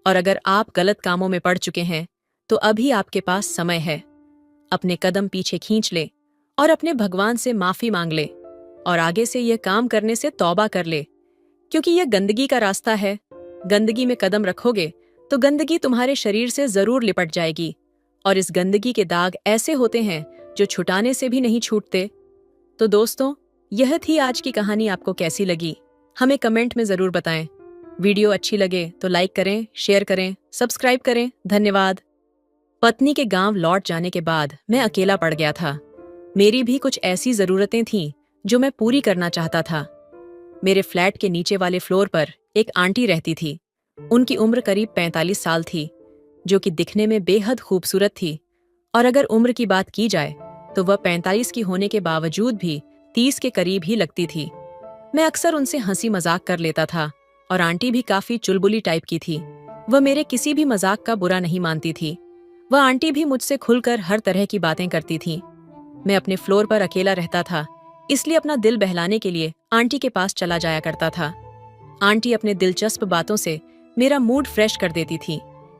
Speaker 1: और अगर आप गलत कामों में पड़ चुके हैं तो अभी आपके पास समय है। अपने कदम पीछे खींच ले और अपने भगवान से माफी मांग ले और आगे से यह काम करने से तौबा कर ले, क्योंकि यह गंदगी का रास्ता है। गंदगी में कदम रखोगे तो गंदगी तुम्हारे शरीर से जरूर लिपट जाएगी, और इस गंदगी के दाग ऐसे होते हैं जो छुटाने से भी नहीं छूटते। तो दोस्तों, यह थी आज की कहानी। आपको कैसी लगी हमें कमेंट में जरूर बताएं। वीडियो अच्छी लगे तो लाइक करें, शेयर करें, सब्सक्राइब करें। धन्यवाद। पत्नी के गांव लौट जाने के बाद मैं अकेला पड़ गया था। मेरी भी कुछ ऐसी जरूरतें थीं जो मैं पूरी करना चाहता था। मेरे फ्लैट के नीचे वाले फ्लोर पर एक आंटी रहती थी। उनकी उम्र करीब 45 साल थी, जो कि दिखने में बेहद खूबसूरत थी। और अगर उम्र की बात की जाए तो वह 45 की होने के बावजूद भी 30 के करीब ही लगती थी। मैं अक्सर उनसे हंसी मजाक कर लेता था, और आंटी भी काफी चुलबुली टाइप की थी। वह मेरे किसी भी मजाक का बुरा नहीं मानती थी। वह आंटी भी मुझसे खुलकर हर तरह की बातें करती थी। मैं अपने फ्लोर पर अकेला रहता था, इसलिए अपना दिल बहलाने के लिए आंटी के पास चला जाया करता था। आंटी अपने दिलचस्प बातों से मेरा मूड फ्रेश कर देती थी।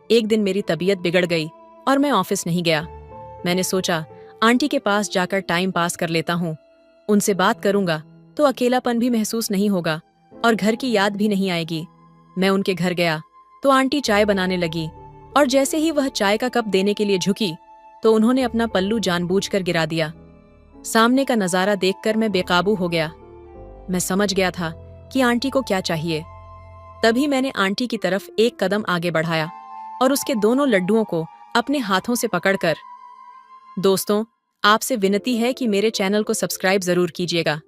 Speaker 1: एक दिन मेरी तबीयत बिगड़ गई और मैं ऑफिस नहीं गया। मैंने सोचा आंटी के पास जाकर टाइम पास कर लेता हूँ। उनसे बात करूंगा तो अकेलापन भी महसूस नहीं होगा और घर की याद भी नहीं आएगी। मैं उनके घर गया तो आंटी चाय बनाने लगी, और जैसे ही वह चाय का कप देने के लिए झुकी तो उन्होंने अपना पल्लू जानबूझकर गिरा दिया। सामने का नजारा देखकर मैं बेकाबू हो गया। मैं समझ गया था कि आंटी को क्या चाहिए। तभी मैंने आंटी की तरफ एक कदम आगे बढ़ाया और उसके दोनों लड्डुओं को अपने हाथों से पकड़कर। दोस्तों, आपसे विनती है कि मेरे चैनल को सब्सक्राइब जरूर कीजिएगा।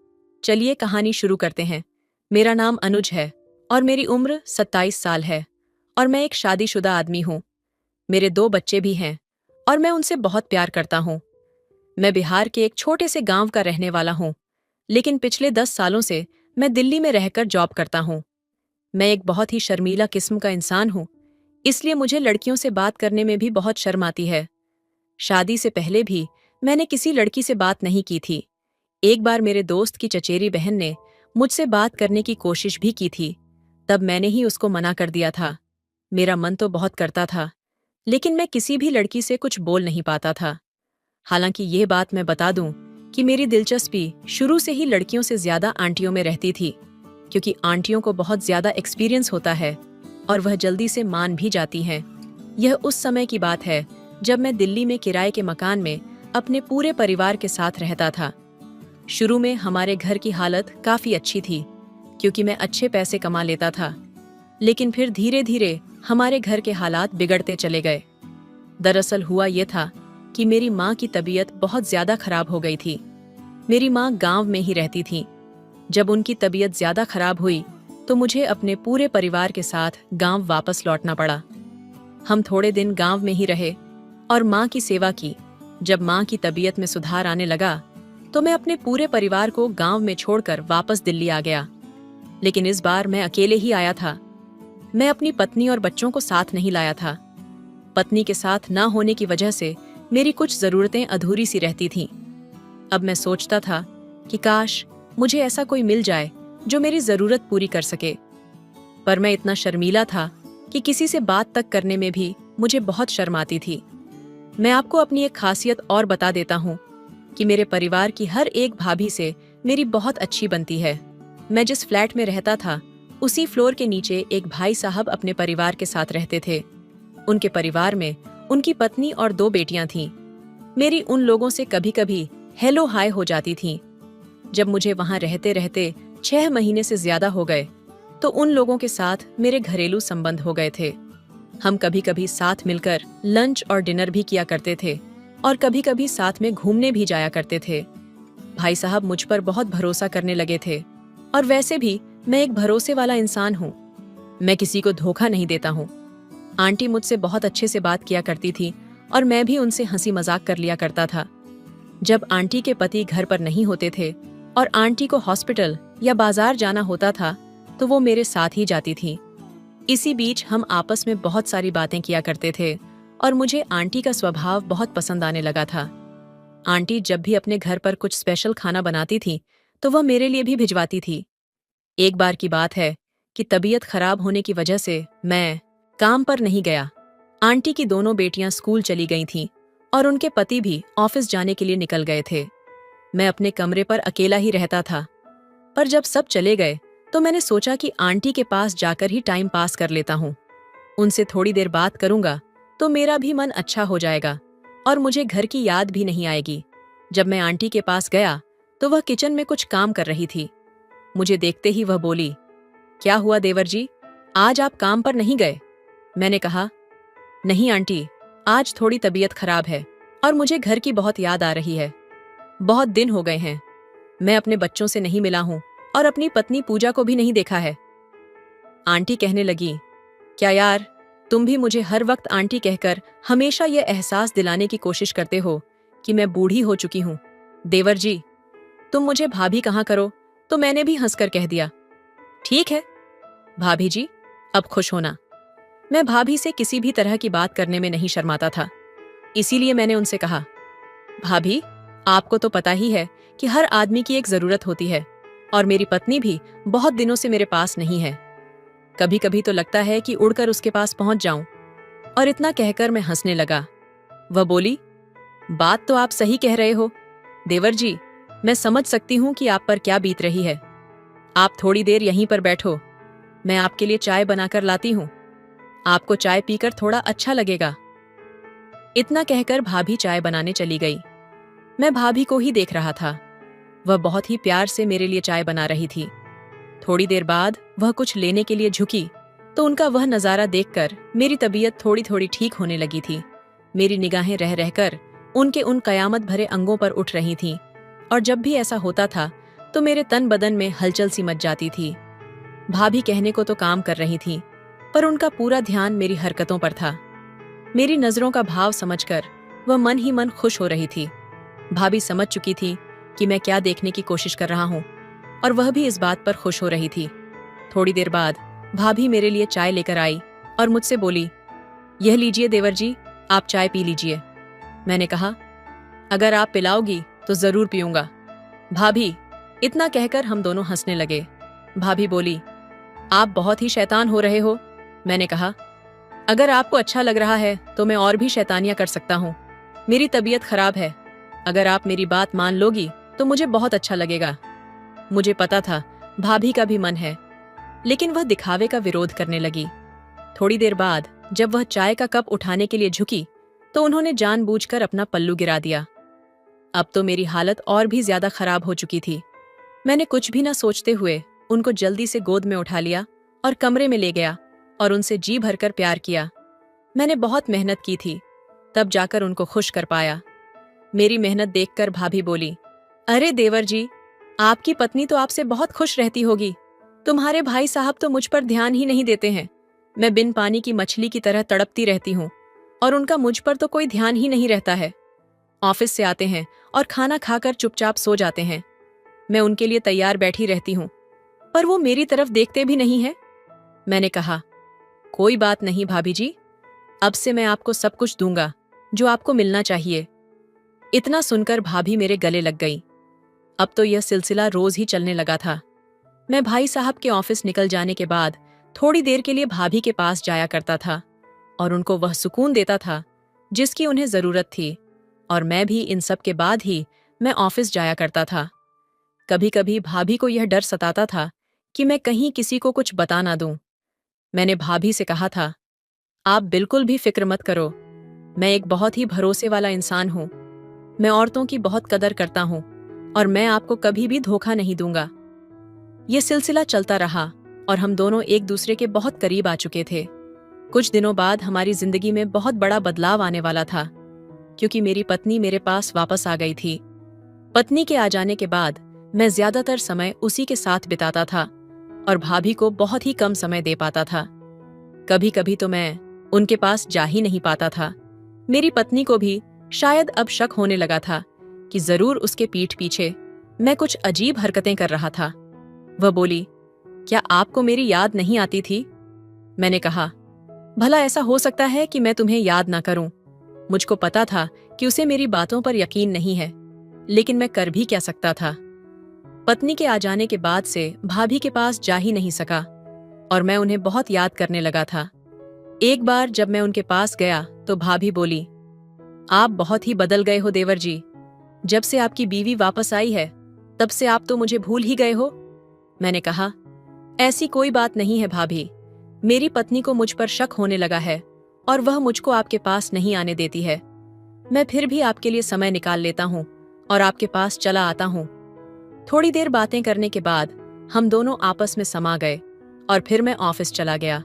Speaker 1: चलिए कहानी शुरू करते हैं। मेरा नाम अनुज है और मेरी उम्र 27 साल है और मैं एक शादीशुदा आदमी हूँ। मेरे 2 बच्चे भी हैं और मैं उनसे बहुत प्यार करता हूँ। मैं बिहार के एक छोटे से गांव का रहने वाला हूँ, लेकिन पिछले 10 सालों से मैं दिल्ली में रहकर जॉब करता हूँ। मैं एक बहुत ही शर्मीला किस्म का इंसान हूँ, इसलिए मुझे लड़कियों से बात करने में भी बहुत शर्म आती है। शादी से पहले भी मैंने किसी लड़की से बात नहीं की थी। एक बार मेरे दोस्त की चचेरी बहन ने मुझसे बात करने की कोशिश भी की थी, तब मैंने ही उसको मना कर दिया था। मेरा मन तो बहुत करता था, लेकिन मैं किसी भी लड़की से कुछ बोल नहीं पाता था। हालांकि ये बात मैं बता दूं कि मेरी दिलचस्पी शुरू से ही लड़कियों से ज्यादा आंटियों में रहती थी, क्योंकि आंटियों को बहुत ज्यादा एक्सपीरियंस होता है और वह जल्दी से मान भी जाती हैं। यह उस समय की बात है जब मैं दिल्ली में किराए के मकान में अपने पूरे परिवार के साथ रहता था। शुरू में हमारे घर की हालत काफी अच्छी थी, क्योंकि मैं अच्छे पैसे कमा लेता था, लेकिन फिर धीरे धीरे हमारे घर के हालात बिगड़ते चले गए। दरअसल हुआ ये था कि मेरी माँ की तबीयत बहुत ज्यादा खराब हो गई थी। मेरी माँ गांव में ही रहती थी। जब उनकी तबीयत ज्यादा खराब हुई तो मुझे अपने पूरे परिवार के साथ गांव वापस लौटना पड़ा। हम थोड़े दिन गांव में ही रहे और माँ की सेवा की। जब माँ की तबीयत में सुधार आने लगा तो मैं अपने पूरे परिवार को गांव में छोड़कर वापस दिल्ली आ गया। लेकिन इस बार मैं अकेले ही आया था। मैं अपनी पत्नी और बच्चों को साथ नहीं लाया था। पत्नी के साथ न होने की वजह से मेरी कुछ जरूरतें अधूरी सी रहती थीं। अब मैं सोचता था कि काश मुझे ऐसा कोई मिल जाए जो मेरी जरूरत पूरी कर सके, पर मैं इतना शर्मीला था कि किसी से बात तक करने में भी मुझे बहुत शर्म आती थी। मैं आपको अपनी एक खासियत और बता देता हूँ कि मेरे परिवार की हर एक भाभी से मेरी बहुत अच्छी बनती है। मैं जिस फ्लैट में रहता था उसी फ्लोर के नीचे एक भाई साहब अपने परिवार के साथ रहते थे। उनके परिवार में उनकी पत्नी और 2 बेटियां थीं। मेरी उन लोगों से कभी कभी हेलो हाय हो जाती थी। जब मुझे वहां रहते रहते 6 महीने से ज्यादा हो गए तो उन लोगों के साथ मेरे घरेलू संबंध हो गए थे। हम कभी कभी साथ मिलकर लंच और डिनर भी किया करते थे और कभी कभी साथ में घूमने भी जाया करते थे। भाई साहब मुझ पर बहुत भरोसा करने लगे थे और वैसे भी मैं एक भरोसे वाला इंसान हूँ। मैं किसी को धोखा नहीं देता हूँ। आंटी मुझसे बहुत अच्छे से बात किया करती थी और मैं भी उनसे हंसी मजाक कर लिया करता था। जब आंटी के पति घर पर नहीं होते थे और आंटी को हॉस्पिटल या बाजार जाना होता था तो वो मेरे साथ ही जाती थी। इसी बीच हम आपस में बहुत सारी बातें किया करते थे और मुझे आंटी का स्वभाव बहुत पसंद आने लगा था। आंटी जब भी अपने घर पर कुछ स्पेशल खाना बनाती थी तो वह मेरे लिए भी भिजवाती थी। एक बार की बात है कि तबीयत खराब होने की वजह से मैं काम पर नहीं गया। आंटी की दोनों बेटियां स्कूल चली गई थीं और उनके पति भी ऑफिस जाने के लिए निकल गए थे। मैं अपने कमरे पर अकेला ही रहता था, पर जब सब चले गए तो मैंने सोचा कि आंटी के पास जाकर ही टाइम पास कर लेता हूँ। उनसे थोड़ी देर बात करूंगा तो मेरा भी मन अच्छा हो जाएगा और मुझे घर की याद भी नहीं आएगी। जब मैं आंटी के पास गया तो वह किचन में कुछ काम कर रही थी। मुझे देखते ही वह बोली, क्या हुआ देवर जी, आज आप काम पर नहीं गए? मैंने कहा, नहीं आंटी, आज थोड़ी तबीयत खराब है और मुझे घर की बहुत याद आ रही है। बहुत दिन हो गए हैं, मैं अपने बच्चों से नहीं मिला हूँ और अपनी पत्नी पूजा को भी नहीं देखा है। आंटी कहने लगी, क्या यार, तुम भी मुझे हर वक्त आंटी कहकर हमेशा यह एहसास दिलाने की कोशिश करते हो कि मैं बूढ़ी हो चुकी हूँ। देवर जी, तुम मुझे भाभी कहाँ करो। तो मैंने भी हंसकर कह दिया, ठीक है भाभी जी, अब खुश होना। मैं भाभी से किसी भी तरह की बात करने में नहीं शर्माता था, इसीलिए मैंने उनसे कहा, भाभी, आपको तो पता ही है कि हर आदमी की एक जरूरत होती है और मेरी पत्नी भी बहुत दिनों से मेरे पास नहीं है। कभी कभी तो लगता है कि उड़कर उसके पास पहुंच जाऊं। और इतना कहकर मैं हंसने लगा। वह बोली, बात तो आप सही कह रहे हो देवर जी, मैं समझ सकती हूँ कि आप पर क्या बीत रही है। आप थोड़ी देर यहीं पर बैठो, मैं आपके लिए चाय बनाकर लाती हूँ। आपको चाय पीकर थोड़ा अच्छा लगेगा। इतना कहकर भाभी चाय बनाने चली गई। मैं भाभी को ही देख रहा था। वह बहुत ही प्यार से मेरे लिए चाय बना रही थी। थोड़ी देर बाद वह कुछ लेने के लिए झुकी तो उनका वह नजारा देखकर मेरी तबीयत थोड़ी थोड़ी ठीक होने लगी थी। मेरी निगाहें रह रहकर उनके उन कयामत भरे अंगों पर उठ रही थीं, और जब भी ऐसा होता था तो मेरे तन बदन में हलचल सी मच जाती थी। भाभी कहने को तो काम कर रही थीं, पर उनका पूरा ध्यान मेरी हरकतों पर था। मेरी नजरों का भाव समझकर वह मन ही मन खुश हो रही थी। भाभी समझ चुकी थी कि मैं क्या देखने की कोशिश कर रहा हूँ, और वह भी इस बात पर खुश हो रही थी। थोड़ी देर बाद भाभी मेरे लिए चाय लेकर आई और मुझसे बोली, यह लीजिए देवर जी, आप चाय पी लीजिए। मैंने कहा, अगर आप पिलाओगी तो जरूर पीऊंगा। भाभी, इतना कहकर हम दोनों हंसने लगे। भाभी बोली, आप बहुत ही शैतान हो रहे हो। मैंने कहा, अगर आपको अच्छा लग रहा है तो मैं और भी शैतानियां कर सकता हूँ। मेरी तबीयत खराब है, अगर आप मेरी बात मान लोगी तो मुझे बहुत अच्छा लगेगा। मुझे पता था भाभी का भी मन है, लेकिन वह दिखावे का विरोध करने लगी। थोड़ी देर बाद जब वह चाय का कप उठाने के लिए झुकी तो उन्होंने जानबूझकर अपना पल्लू गिरा दिया। अब तो मेरी हालत और भी ज्यादा खराब हो चुकी थी। मैंने कुछ भी न सोचते हुए उनको जल्दी से गोद में उठा लिया और कमरे में ले गया और उनसे जी भरकर प्यार किया। मैंने बहुत मेहनत की थी, तब जाकर उनको खुश कर पाया। मेरी मेहनत देखकर भाभी बोली, अरे देवर जी, आपकी पत्नी तो आपसे बहुत खुश रहती होगी। तुम्हारे भाई साहब तो मुझ पर ध्यान ही नहीं देते हैं। मैं बिन पानी की मछली की तरह तड़पती रहती हूँ, और उनका मुझ पर तो कोई ध्यान ही नहीं रहता है। ऑफिस से आते हैं और खाना खाकर चुपचाप सो जाते हैं। मैं उनके लिए तैयार बैठी रहती हूँ, पर वो मेरी तरफ देखते भी नहीं है। मैंने कहा, कोई बात नहीं भाभी जी, अब से मैं आपको सब कुछ दूंगा जो आपको मिलना चाहिए। इतना सुनकर भाभी मेरे गले लग गई। अब तो यह सिलसिला रोज ही चलने लगा था। मैं भाई साहब के ऑफिस निकल जाने के बाद थोड़ी देर के लिए भाभी के पास जाया करता था, और उनको वह सुकून देता था जिसकी उन्हें जरूरत थी, और मैं भी इन सब के बाद ही मैं ऑफिस जाया करता था। कभी कभी भाभी को यह डर सताता था कि मैं कहीं किसी को कुछ बता ना दूं। मैंने भाभी से कहा था, आप बिल्कुल भी फिक्र मत करो, मैं एक बहुत ही भरोसे वाला इंसान हूं। मैं औरतों की बहुत कदर करता हूं, और मैं आपको कभी भी धोखा नहीं दूंगा। यह सिलसिला चलता रहा और हम दोनों एक दूसरे के बहुत करीब आ चुके थे। कुछ दिनों बाद हमारी जिंदगी में बहुत बड़ा बदलाव आने वाला था, क्योंकि मेरी पत्नी मेरे पास वापस आ गई थी। पत्नी के आ जाने के बाद मैं ज्यादातर समय उसी के साथ बिताता था और भाभी को बहुत ही कम समय दे पाता था। कभी कभी तो मैं उनके पास जा ही नहीं पाता था। मेरी पत्नी को भी शायद अब शक होने लगा था कि जरूर उसके पीठ पीछे मैं कुछ अजीब हरकतें कर रहा था। वह बोली, क्या आपको मेरी याद नहीं आती थी? मैंने कहा, भला ऐसा हो सकता है कि मैं तुम्हें याद ना करूं। मुझको पता था कि उसे मेरी बातों पर यकीन नहीं है, लेकिन मैं कर भी क्या सकता था। पत्नी के आ जाने के बाद से भाभी के पास जा ही नहीं सका, और मैं उन्हें बहुत याद करने लगा था। एक बार जब मैं उनके पास गया तो भाभी बोली, आप बहुत ही बदल गए हो देवर जी। जब से आपकी बीवी वापस आई है तब से आप तो मुझे भूल ही गए हो। मैंने कहा, ऐसी कोई बात नहीं है भाभी, मेरी पत्नी को मुझ पर शक होने लगा है और वह मुझको आपके पास नहीं आने देती है। मैं फिर भी आपके लिए समय निकाल लेता हूँ और आपके पास चला आता हूँ। थोड़ी देर बातें करने के बाद हम दोनों आपस में समा गए और फिर मैं ऑफिस चला गया।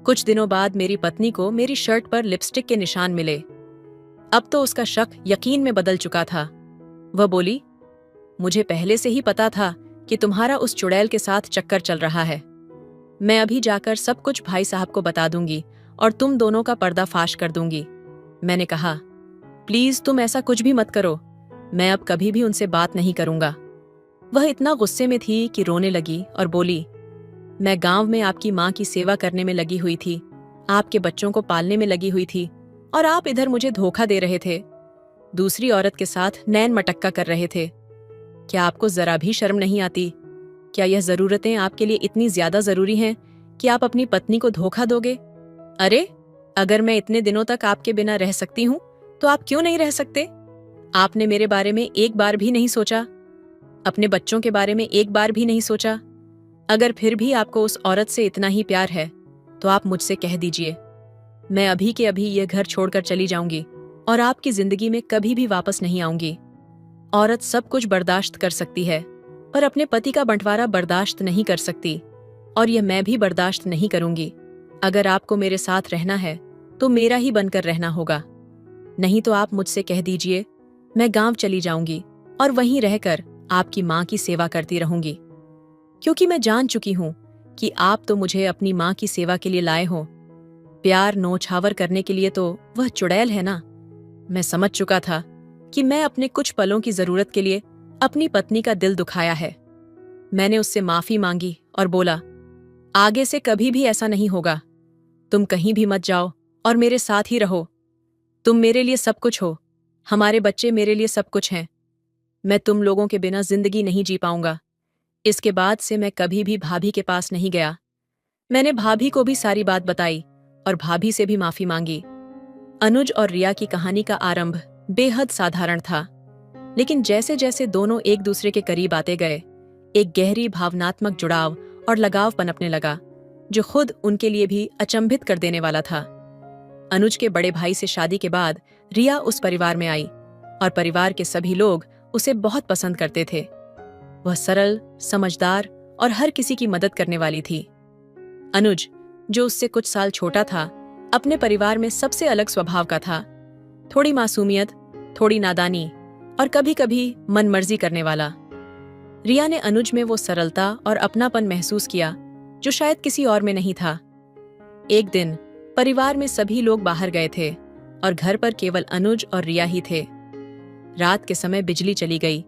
Speaker 1: कुछ दिनों बाद मेरी पत्नी को मेरी शर्ट पर लिपस्टिक के निशान मिले। अब तो उसका शक यकीन में बदल चुका था। वह बोली, मुझे पहले से ही पता था कि तुम्हारा उस चुड़ैल के साथ चक्कर चल रहा है। मैं अभी जाकर सब कुछ भाई साहब को बता दूंगी और तुम दोनों का पर्दाफाश कर दूंगी। मैंने कहा, प्लीज तुम ऐसा कुछ भी मत करो, मैं अब कभी भी उनसे बात नहीं करूंगा। वह इतना गुस्से में थी कि रोने लगी और बोली, मैं गांव में आपकी माँ की सेवा करने में लगी हुई थी, आपके बच्चों को पालने में लगी हुई थी, और आप इधर मुझे धोखा दे रहे थे, दूसरी औरत के साथ नैन मटक्का कर रहे थे। क्या आपको जरा भी शर्म नहीं आती? क्या यह जरूरतें आपके लिए इतनी ज्यादा जरूरी हैं कि आप अपनी पत्नी को धोखा दोगे? अरे, अगर मैं इतने दिनों तक आपके बिना रह सकती हूँ तो आप क्यों नहीं रह सकते? आपने मेरे बारे में एक बार भी नहीं सोचा, अपने बच्चों के बारे में एक बार भी नहीं सोचा। अगर फिर भी आपको उस औरत से इतना ही प्यार है तो आप मुझसे कह दीजिए, मैं अभी के अभी यह घर छोड़कर चली जाऊंगी और आपकी जिंदगी में कभी भी वापस नहीं आऊंगी। औरत सब कुछ बर्दाश्त कर सकती है, पर अपने पति का बंटवारा बर्दाश्त नहीं कर सकती, और यह मैं भी बर्दाश्त नहीं करूंगी। अगर आपको मेरे साथ रहना है तो मेरा ही बनकर रहना होगा। नहीं तो आप मुझसे कह दीजिए, मैं गांव चली जाऊंगी और वहीं रहकर आपकी माँ की सेवा करती रहूंगी, क्योंकि मैं जान चुकी हूं कि आप तो मुझे अपनी माँ की सेवा के लिए लाए हो। प्यार नौछावर करने के लिए तो वह चुड़ैल है ना। मैं समझ चुका था कि मैं अपने कुछ पलों की जरूरत के लिए अपनी पत्नी का दिल दुखाया है। मैंने उससे माफी मांगी और बोला, आगे से कभी भी ऐसा नहीं होगा। तुम कहीं भी मत जाओ और मेरे साथ ही रहो। तुम मेरे लिए सब कुछ हो, हमारे बच्चे मेरे लिए सब कुछ हैं। मैं तुम लोगों के बिना जिंदगी नहीं जी पाऊंगा। इसके बाद से मैं कभी भी भाभी के पास नहीं गया। मैंने भाभी को भी सारी बात बताई और भाभी से भी माफी मांगी। अनुज और रिया की कहानी का आरंभ बेहद साधारण था, लेकिन जैसे जैसे दोनों एक दूसरे के करीब आते गए, एक गहरी भावनात्मक जुड़ाव और लगाव पनपने लगा, जो खुद उनके लिए भी अचंभित कर देने वाला था। अनुज के बड़े भाई से शादी के बाद रिया उस परिवार में आई और परिवार के सभी लोग उसे बहुत पसंद करते थे। वह सरल, समझदार और हर किसी की मदद करने वाली थी। अनुज, जो उससे कुछ साल छोटा था, अपने परिवार में सबसे अलग स्वभाव का था। थोड़ी मासूमियत, थोड़ी नादानी और कभी-कभी मनमर्जी करने वाला। रिया ने अनुज में वो सरलता और अपनापन महसूस किया जो शायद किसी और में नहीं था। एक दिन परिवार में सभी लोग बाहर गए थे और घर पर केवल अनुज और रिया ही थे। रात के समय बिजली चली गई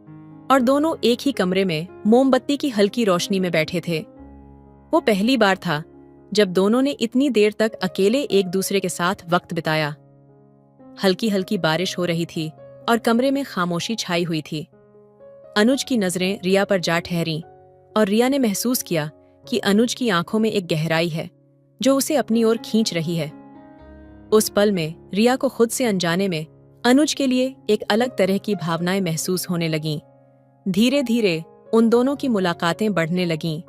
Speaker 1: और दोनों एक ही कमरे में मोमबत्ती की हल्की रोशनी में बैठे थे। वो पहली बार था जब दोनों ने इतनी देर तक अकेले एक दूसरे के साथ वक्त बिताया। हल्की हल्की बारिश हो रही थी और कमरे में खामोशी छाई हुई थी। अनुज की नजरें रिया पर जा ठहरीं और रिया ने महसूस किया कि अनुज की आंखों में एक गहराई है जो उसे अपनी ओर खींच रही है। उस पल में रिया को खुद से अनजाने में अनुज के लिए एक अलग तरह की भावनाएं महसूस होने लगीं। धीरे धीरे उन दोनों की मुलाकातें बढ़ने लगीं।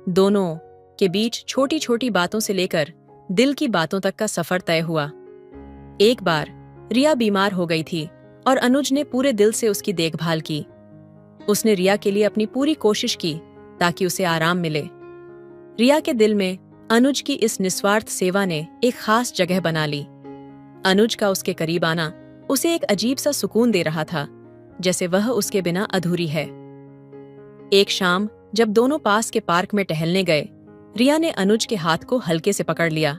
Speaker 1: दोनों के बीच छोटी छोटी बातों से लेकर दिल की बातों तक का सफर तय हुआ। एक बार रिया बीमार हो गई थी और अनुज ने पूरे दिल से उसकी देखभाल की। उसने रिया के लिए अपनी पूरी कोशिश की ताकि उसे आराम मिले। रिया के दिल में अनुज की इस निस्वार्थ सेवा ने एक खास जगह बना ली। अनुज का उसके करीब आना उसे एक अजीब सा सुकून दे रहा था, जैसे वह उसके बिना अधूरी है। एक शाम जब दोनों पास के पार्क में टहलने गए, रिया ने अनुज के हाथ को हल्के से पकड़ लिया।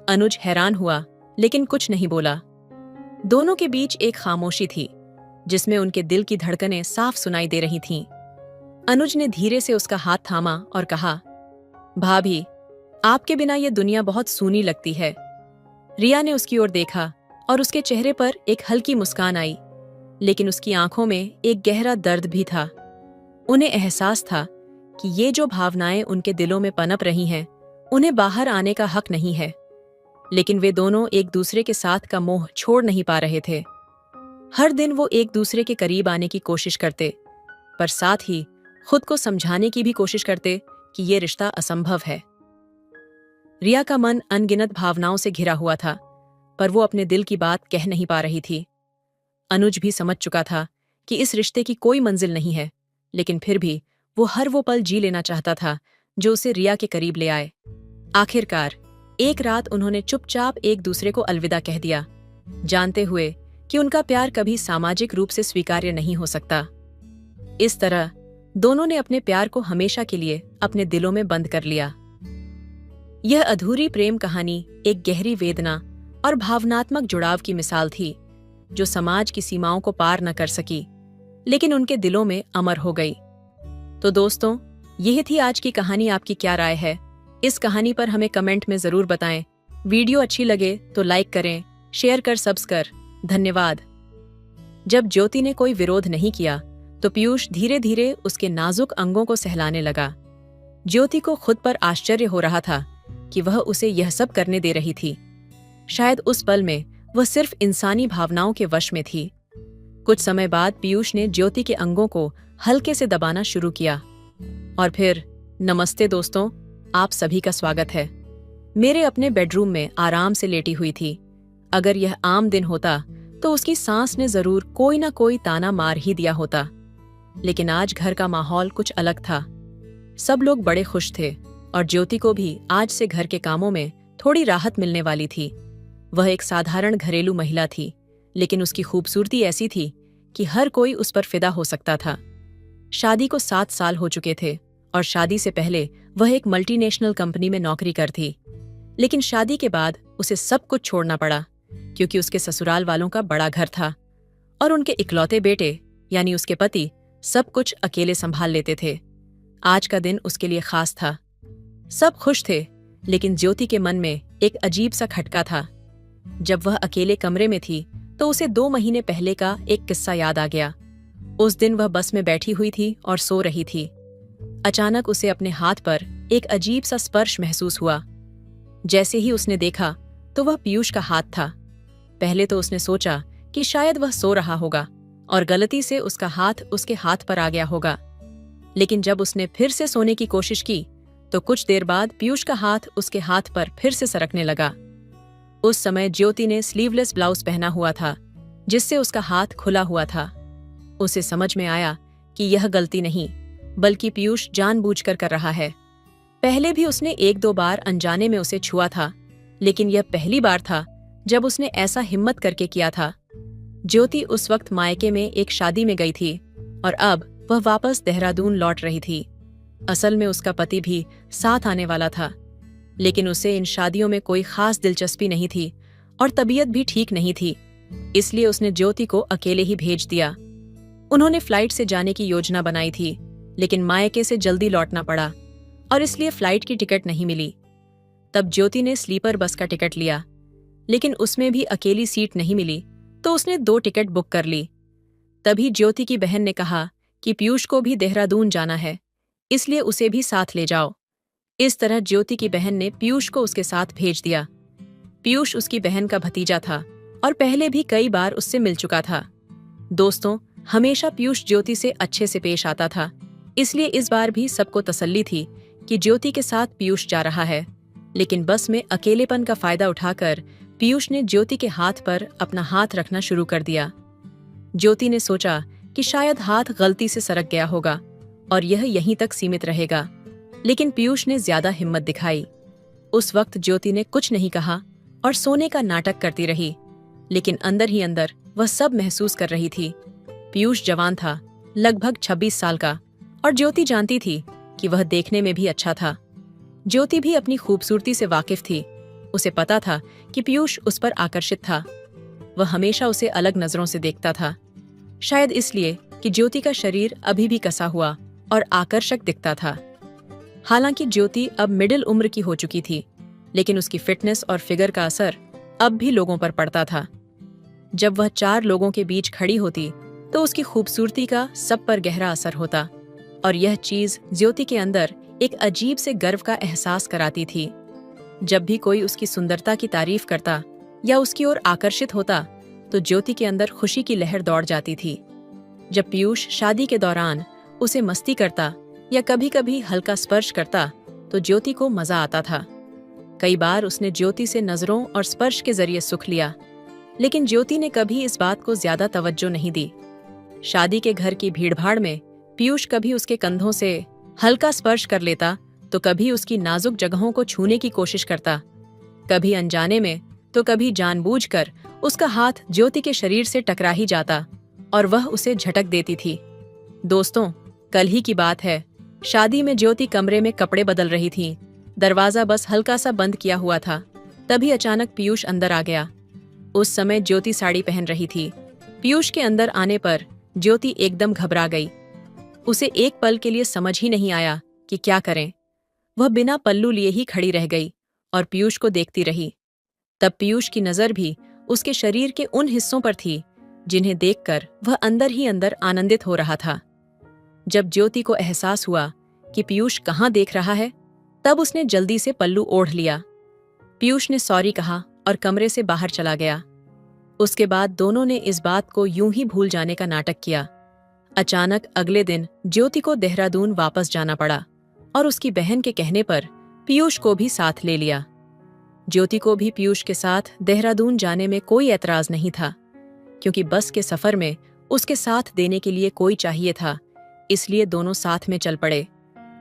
Speaker 1: अनुज हैरान हुआ लेकिन कुछ नहीं बोला। दोनों के बीच एक खामोशी थी जिसमें उनके दिल की धड़कनें साफ सुनाई दे रही थीं। अनुज ने धीरे से उसका हाथ थामा और कहा, भाभी, आपके बिना ये दुनिया बहुत सूनी लगती है। रिया ने उसकी ओर देखा और उसके चेहरे पर एक हल्की मुस्कान आई, लेकिन उसकी आंखों में एक गहरा दर्द भी था। उन्हें एहसास था कि ये जो भावनाएं उनके दिलों में पनप रही हैं, उन्हें बाहर आने का हक नहीं है। लेकिन वे दोनों एक दूसरे के साथ का मोह छोड़ नहीं पा रहे थे। हर दिन वो एक दूसरे के करीब आने की कोशिश करते, पर साथ ही खुद को समझाने की भी कोशिश करते कि ये रिश्ता असंभव है। रिया का मन अनगिनत भावनाओं से घिरा हुआ था, पर वो अपने दिल की बात कह नहीं पा रही थी। अनुज भी समझ चुका था कि इस रिश्ते की कोई मंजिल नहीं है, लेकिन फिर भी वो हर वो पल जी लेना चाहता था जो उसे रिया के करीब ले आए। आखिरकार एक रात उन्होंने चुपचाप एक दूसरे को अलविदा कह दिया, जानते हुए कि उनका प्यार कभी सामाजिक रूप से स्वीकार्य नहीं हो सकता। इस तरह दोनों ने अपने प्यार को हमेशा के लिए अपने दिलों में बंद कर लिया। यह अधूरी प्रेम कहानी एक गहरी वेदना और भावनात्मक जुड़ाव की मिसाल थी, जो समाज की सीमाओं को पार न कर सकी, लेकिन उनके दिलों में अमर हो गई। तो दोस्तों, यह थी आज की कहानी। आपकी क्या राय है इस कहानी पर? हमें कमेंट में जरूर बताएं। वीडियो अच्छी लगे तो लाइक करें, शेयर कर सब्सक्राइब। धन्यवाद। जब ज्योति ने कोई विरोध नहीं किया तो पीयूष धीरे धीरे उसके नाजुक अंगों को सहलाने लगा। ज्योति को खुद पर आश्चर्य हो रहा था कि वह उसे यह सब करने दे रही थी। शायद उस पल में वह सिर्फ इंसानी भावनाओं के वश में थी। कुछ समय बाद पीयूष ने ज्योति के अंगों को हल्के से दबाना शुरू किया और फिर, नमस्ते दोस्तों, आप सभी का स्वागत है। मेरे अपने बेडरूम में आराम से लेटी हुई थी। अगर यह आम दिन होता तो उसकी सांस ने जरूर कोई ना कोई ताना मार ही दिया होता, लेकिन आज घर का माहौल कुछ अलग था। सब लोग बड़े खुश थे और ज्योति को भी आज से घर के कामों में थोड़ी राहत मिलने वाली थी। वह एक साधारण घरेलू महिला थी, लेकिन उसकी खूबसूरती ऐसी थी कि हर कोई उस पर फिदा हो सकता था। शादी को 7 साल हो चुके थे और शादी से पहले वह एक मल्टीनेशनल कंपनी में नौकरी कर थी। लेकिन शादी के बाद उसे सब कुछ छोड़ना पड़ा, क्योंकि उसके ससुराल वालों का बड़ा घर था और उनके इकलौते बेटे यानी उसके पति सब कुछ अकेले संभाल लेते थे। आज का दिन उसके लिए खास था। सब खुश थे, लेकिन ज्योति के मन में एक अजीब सा खटका था। जब वह अकेले कमरे में थी तो उसे 2 महीने पहले का एक किस्सा याद आ गया। उस दिन वह बस में बैठी हुई थी और सो रही थी। अचानक उसे अपने हाथ पर एक अजीब सा स्पर्श महसूस हुआ। जैसे ही उसने देखा तो वह पीयूष का हाथ था। पहले तो उसने सोचा कि शायद वह सो रहा होगा और गलती से उसका हाथ उसके हाथ पर आ गया होगा। लेकिन जब उसने फिर से सोने की कोशिश की तो कुछ देर बाद पीयूष का हाथ उसके हाथ पर फिर से सरकने लगा। उस समय ज्योति ने स्लीवलेस ब्लाउज पहना हुआ था, जिससे उसका हाथ खुला हुआ था। उसे समझ में आया कि यह गलती नहीं, बल्कि पीयूष जानबूझकर कर रहा है। पहले भी उसने 1-2 बार अनजाने में उसे छुआ था, लेकिन यह पहली बार था जब उसने ऐसा हिम्मत करके किया था। ज्योति उस वक्त मायके में एक शादी में गई थी और अब वह वापस देहरादून लौट रही थी। असल में उसका पति भी साथ आने वाला था, लेकिन उसे इन शादियों में कोई खास दिलचस्पी नहीं थी और तबीयत भी ठीक नहीं थी, इसलिए उसने ज्योति को अकेले ही भेज दिया। उन्होंने फ्लाइट से जाने की योजना बनाई थी, लेकिन मायके से जल्दी लौटना पड़ा और इसलिए फ्लाइट की टिकट नहीं मिली। तब ज्योति ने स्लीपर बस का टिकट लिया, लेकिन उसमें भी अकेली सीट नहीं मिली, तो उसने 2 टिकट बुक कर ली। तभी ज्योति की बहन ने कहा कि पीयूष को भी देहरादून जाना है, इसलिए उसे भी साथ ले जाओ। इस तरह ज्योति की बहन ने पीयूष को उसके साथ भेज दिया। पीयूष उसकी बहन का भतीजा था और पहले भी कई बार उससे मिल चुका था। दोस्तों, हमेशा पीयूष ज्योति से अच्छे से पेश आता था, इसलिए इस बार भी सबको तसल्ली थी कि ज्योति के साथ पीयूष जा रहा है। लेकिन बस में अकेलेपन का फायदा उठाकर पीयूष ने ज्योति के हाथ पर अपना हाथ रखना शुरू कर दिया। ज्योति ने सोचा कि शायद हाथ गलती से सरक गया होगा और यह यहीं तक सीमित रहेगा, लेकिन पीयूष ने ज्यादा हिम्मत दिखाई। उस वक्त ज्योति ने कुछ नहीं कहा और सोने का नाटक करती रही, लेकिन अंदर ही अंदर वह सब महसूस कर रही थी। पीयूष जवान था, लगभग 26 साल का, और ज्योति जानती थी कि वह देखने में भी अच्छा था। ज्योति भी अपनी खूबसूरती से वाकिफ थी। उसे पता था कि पीयूष उस पर आकर्षित था। वह हमेशा उसे अलग नजरों से देखता था, शायद इसलिए कि ज्योति का शरीर अभी भी कसा हुआ और आकर्षक दिखता था। हालांकि ज्योति अब मिडिल उम्र की हो चुकी थी, लेकिन उसकी फिटनेस और फिगर का असर अब भी लोगों पर पड़ता था। जब वह 4 लोगों के बीच खड़ी होती तो उसकी खूबसूरती का सब पर गहरा असर होता, और यह चीज ज्योति के अंदर एक अजीब से गर्व का एहसास कराती थी। जब भी कोई उसकी सुंदरता की तारीफ करता या उसकी ओर आकर्षित होता तो ज्योति के अंदर खुशी की लहर दौड़ जाती थी। जब पीयूष शादी के दौरान उसे मस्ती करता या कभी कभी हल्का स्पर्श करता तो ज्योति को मजा आता था। कई बार उसने ज्योति से नजरों और स्पर्श के जरिए सुख लिया, लेकिन ज्योति ने कभी इस बात को ज्यादा तवज्जो नहीं दी। शादी के घर की भीड़भाड़ में पीयूष कभी उसके कंधों से हल्का स्पर्श कर लेता तो कभी उसकी नाजुक जगहों को छूने की कोशिश करता। कभी अनजाने में तो कभी जानबूझकर उसका हाथ ज्योति के शरीर से टकरा ही जाता और वह उसे झटक देती थी। दोस्तों, कल ही की बात है। शादी में ज्योति कमरे में कपड़े बदल रही थी। दरवाजा बस हल्का सा बंद किया हुआ था। तभी अचानक पीयूष अंदर आ गया। उस समय ज्योति साड़ी पहन रही थी। पीयूष के अंदर आने पर ज्योति एकदम घबरा गई। उसे एक पल के लिए समझ ही नहीं आया कि क्या करें। वह बिना पल्लू लिए ही खड़ी रह गई और पीयूष को देखती रही। तब पीयूष की नजर भी उसके शरीर के उन हिस्सों पर थी जिन्हें देखकर वह अंदर ही अंदर आनंदित हो रहा था। जब ज्योति को एहसास हुआ कि पीयूष कहाँ देख रहा है, तब उसने जल्दी से पल्लू ओढ़ लिया। पीयूष ने सॉरी कहा और कमरे से बाहर चला गया। उसके बाद दोनों ने इस बात को यूं ही भूल जाने का नाटक किया। अचानक अगले दिन ज्योति को देहरादून वापस जाना पड़ा और उसकी बहन के कहने पर पीयूष को भी साथ ले लिया। ज्योति को भी पीयूष के साथ देहरादून जाने में कोई ऐतराज नहीं था, क्योंकि बस के सफर में उसके साथ देने के लिए कोई चाहिए था, इसलिए दोनों साथ में चल पड़े।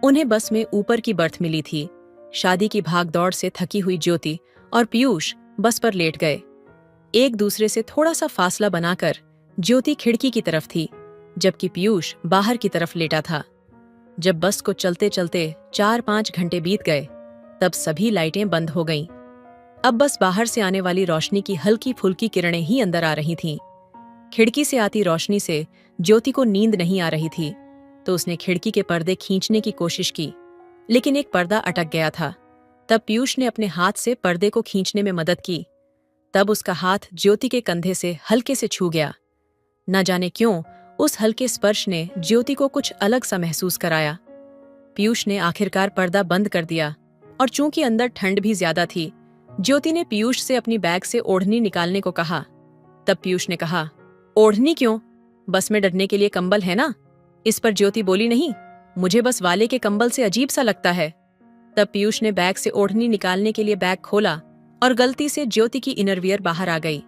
Speaker 1: उन्हें बस में ऊपर की बर्थ मिली थी। शादी की भागदौड़ से थकी हुई ज्योति और पीयूष बस पर लेट गए। एक दूसरे से थोड़ा सा फासला बनाकर ज्योति खिड़की की तरफ थी, जबकि पीयूष बाहर की तरफ लेटा था। जब बस को चलते चलते 4-5 घंटे बीत गए, तब सभी लाइटें बंद हो गईं। अब बस बाहर से आने वाली रोशनी की हल्की फुल्की किरणें ही अंदर आ रही थीं। खिड़की से आती रोशनी से ज्योति को नींद नहीं आ रही थी, तो उसने खिड़की के पर्दे खींचने की कोशिश की, लेकिन एक पर्दा अटक गया था। तब पीयूष ने अपने हाथ से पर्दे को खींचने में मदद की। तब उसका हाथ ज्योति के कंधे से हल्के से छू गया। न जाने क्यों उस हल्के स्पर्श ने ज्योति को कुछ अलग सा महसूस कराया। पीयूष ने आखिरकार पर्दा बंद कर दिया, और चूंकि अंदर ठंड भी ज्यादा थी, ज्योति ने पीयूष से अपनी बैग से ओढ़नी निकालने को कहा। तब पीयूष ने कहा, ओढ़नी क्यों? बस में डरने के लिए कंबल है ना? इस पर ज्योति बोली, नहीं, मुझे बस वाले के कंबल से अजीब सा लगता है। तब पीयूष ने बैग से ओढ़नी निकालने के लिए बैग खोला और गलती से ज्योति की इनरवियर बाहर आ गई।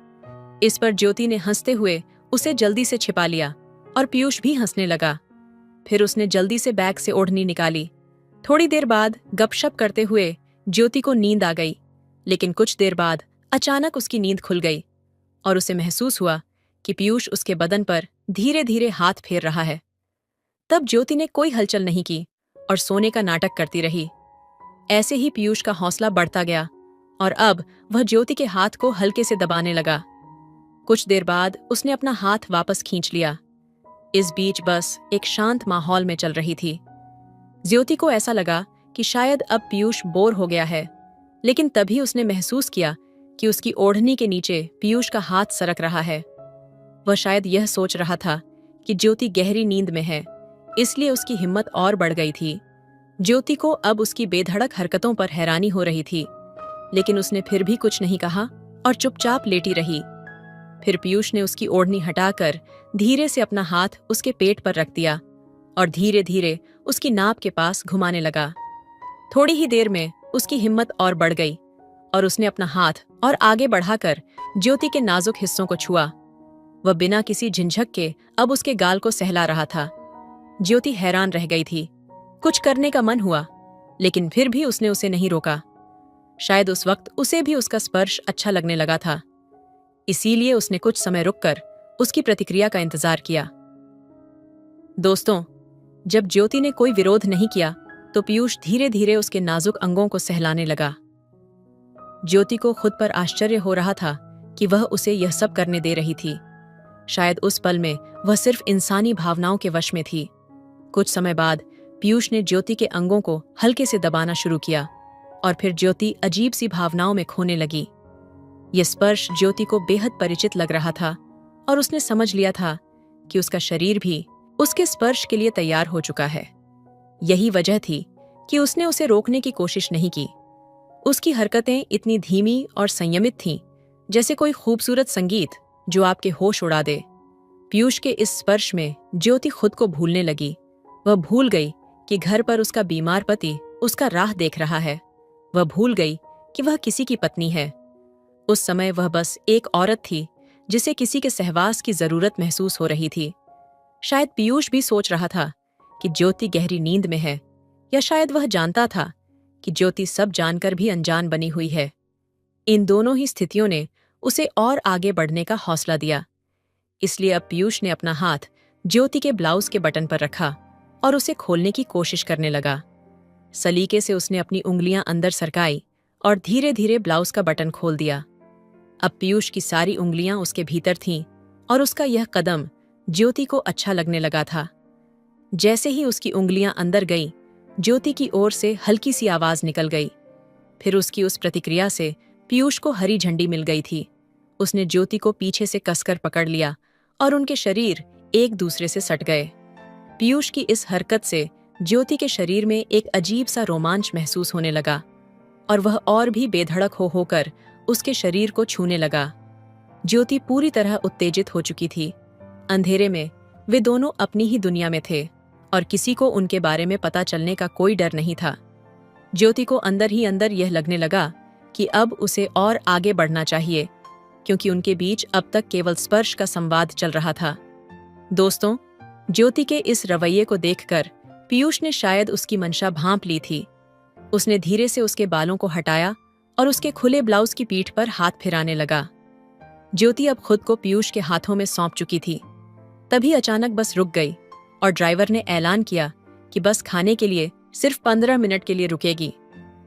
Speaker 1: इस पर ज्योति ने हंसते हुए उसे जल्दी से छिपा लिया और पीयूष भी हंसने लगा। फिर उसने जल्दी से बैग से ओढ़नी निकाली। थोड़ी देर बाद गपशप करते हुए ज्योति को नींद आ गई, लेकिन कुछ देर बाद अचानक उसकी नींद खुल गई और उसे महसूस हुआ कि पीयूष उसके बदन पर धीरे धीरे हाथ फेर रहा है। तब ज्योति ने कोई हलचल नहीं की और सोने का नाटक करती रही। ऐसे ही पीयूष का हौसला बढ़ता गया और अब वह ज्योति के हाथ को हल्के से दबाने लगा। कुछ देर बाद उसने अपना हाथ वापस खींच लिया। इस बीच बस एक शांत माहौल में चल रही थी। ज्योति को ऐसा लगा कि शायद अब पीयूष बोर हो गया है, लेकिन तभी उसने महसूस किया कि उसकी ओढ़नी के नीचे पीयूष का हाथ सरक रहा है। वह शायद यह सोच रहा था कि ज्योति गहरी नींद में है, इसलिए उसकी हिम्मत और बढ़ गई थी। ज्योति को अब उसकी बेधड़क हरकतों पर हैरानी हो रही थी, लेकिन उसने फिर भी कुछ नहीं कहा और चुपचाप लेटी रही। फिर पीयूष ने उसकी ओढ़नी हटाकर धीरे से अपना हाथ उसके पेट पर रख दिया और धीरे धीरे उसकी नाभ के पास घुमाने लगा। थोड़ी ही देर में उसकी हिम्मत और बढ़ गई और उसने अपना हाथ और आगे बढ़ाकर ज्योति के नाजुक हिस्सों को छुआ। वह बिना किसी झिझक के अब उसके गाल को सहला रहा था। ज्योति हैरान रह गई थी। कुछ करने का मन हुआ, लेकिन फिर भी उसने उसे नहीं रोका। शायद उस वक्त उसे भी उसका स्पर्श अच्छा लगने लगा था, इसीलिए उसने कुछ समय रुककर उसकी प्रतिक्रिया का इंतजार किया। दोस्तों, जब ज्योति ने कोई विरोध नहीं किया, तो पीयूष धीरे धीरे उसके नाजुक अंगों को सहलाने लगा। ज्योति को खुद पर आश्चर्य हो रहा था कि वह उसे यह सब करने दे रही थी। शायद उस पल में वह सिर्फ इंसानी भावनाओं के वश में थी। कुछ समय बाद पीयूष ने ज्योति के अंगों को हल्के से दबाना शुरू किया और फिर ज्योति अजीब सी भावनाओं में खोने लगी। यह स्पर्श ज्योति को बेहद परिचित लग रहा था और उसने समझ लिया था कि उसका शरीर भी उसके स्पर्श के लिए तैयार हो चुका है। यही वजह थी कि उसने उसे रोकने की कोशिश नहीं की। उसकी हरकतें इतनी धीमी और संयमित थीं, जैसे कोई खूबसूरत संगीत जो आपके होश उड़ा दे। पीयूष के इस स्पर्श में ज्योति खुद को भूलने लगी। वह भूल गई कि घर पर उसका बीमार पति उसका राह देख रहा है। वह भूल गई कि वह किसी की पत्नी है। उस समय वह बस एक औरत थी जिसे किसी के सहवास की जरूरत महसूस हो रही थी। शायद पीयूष भी सोच रहा था कि ज्योति गहरी नींद में है, या शायद वह जानता था कि ज्योति सब जानकर भी अनजान बनी हुई है। इन दोनों ही स्थितियों ने उसे और आगे बढ़ने का हौसला दिया। इसलिए अब पीयूष ने अपना हाथ ज्योति के ब्लाउज के बटन पर रखा और उसे खोलने की कोशिश करने लगा। सलीके से उसने अपनी उंगलियां अंदर सरकाई और धीरे धीरे ब्लाउज का बटन खोल दिया। अब पीयूष की सारी उंगलियां उसके भीतर थीं और उसका यह कदम ज्योति को अच्छा लगने लगा था। जैसे ही उसकी उंगलियां अंदर गईं, ज्योति की ओर से हल्की सी आवाज निकल गई। फिर उसकी उस प्रतिक्रिया से पीयूष को हरी झंडी मिल गई थी। उसने ज्योति को पीछे से कसकर पकड़ लिया और उनके शरीर एक दूसरे से सट गए। पीयूष की इस हरकत से ज्योति के शरीर में एक अजीब सा रोमांच महसूस होने लगा और वह और भी बेधड़क होकर उसके शरीर को छूने लगा। ज्योति पूरी तरह उत्तेजित हो चुकी थी। अंधेरे में वे दोनों अपनी ही दुनिया में थे और किसी को उनके बारे में पता चलने का कोई डर नहीं था। ज्योति को अंदर ही अंदर यह लगने लगा कि अब उसे और आगे बढ़ना चाहिए, क्योंकि उनके बीच अब तक केवल स्पर्श का संवाद चल रहा था। दोस्तों, ज्योति के इस रवैये को देखकर पीयूष ने शायद उसकी मंशा भांप ली थी। उसने धीरे से उसके बालों को हटाया और उसके खुले ब्लाउज की पीठ पर हाथ फिराने लगा। ज्योति अब खुद को पीयूष के हाथों में सौंप चुकी थी। तभी अचानक बस रुक गई और ड्राइवर ने ऐलान किया कि बस खाने के लिए सिर्फ 15 मिनट के लिए रुकेगी।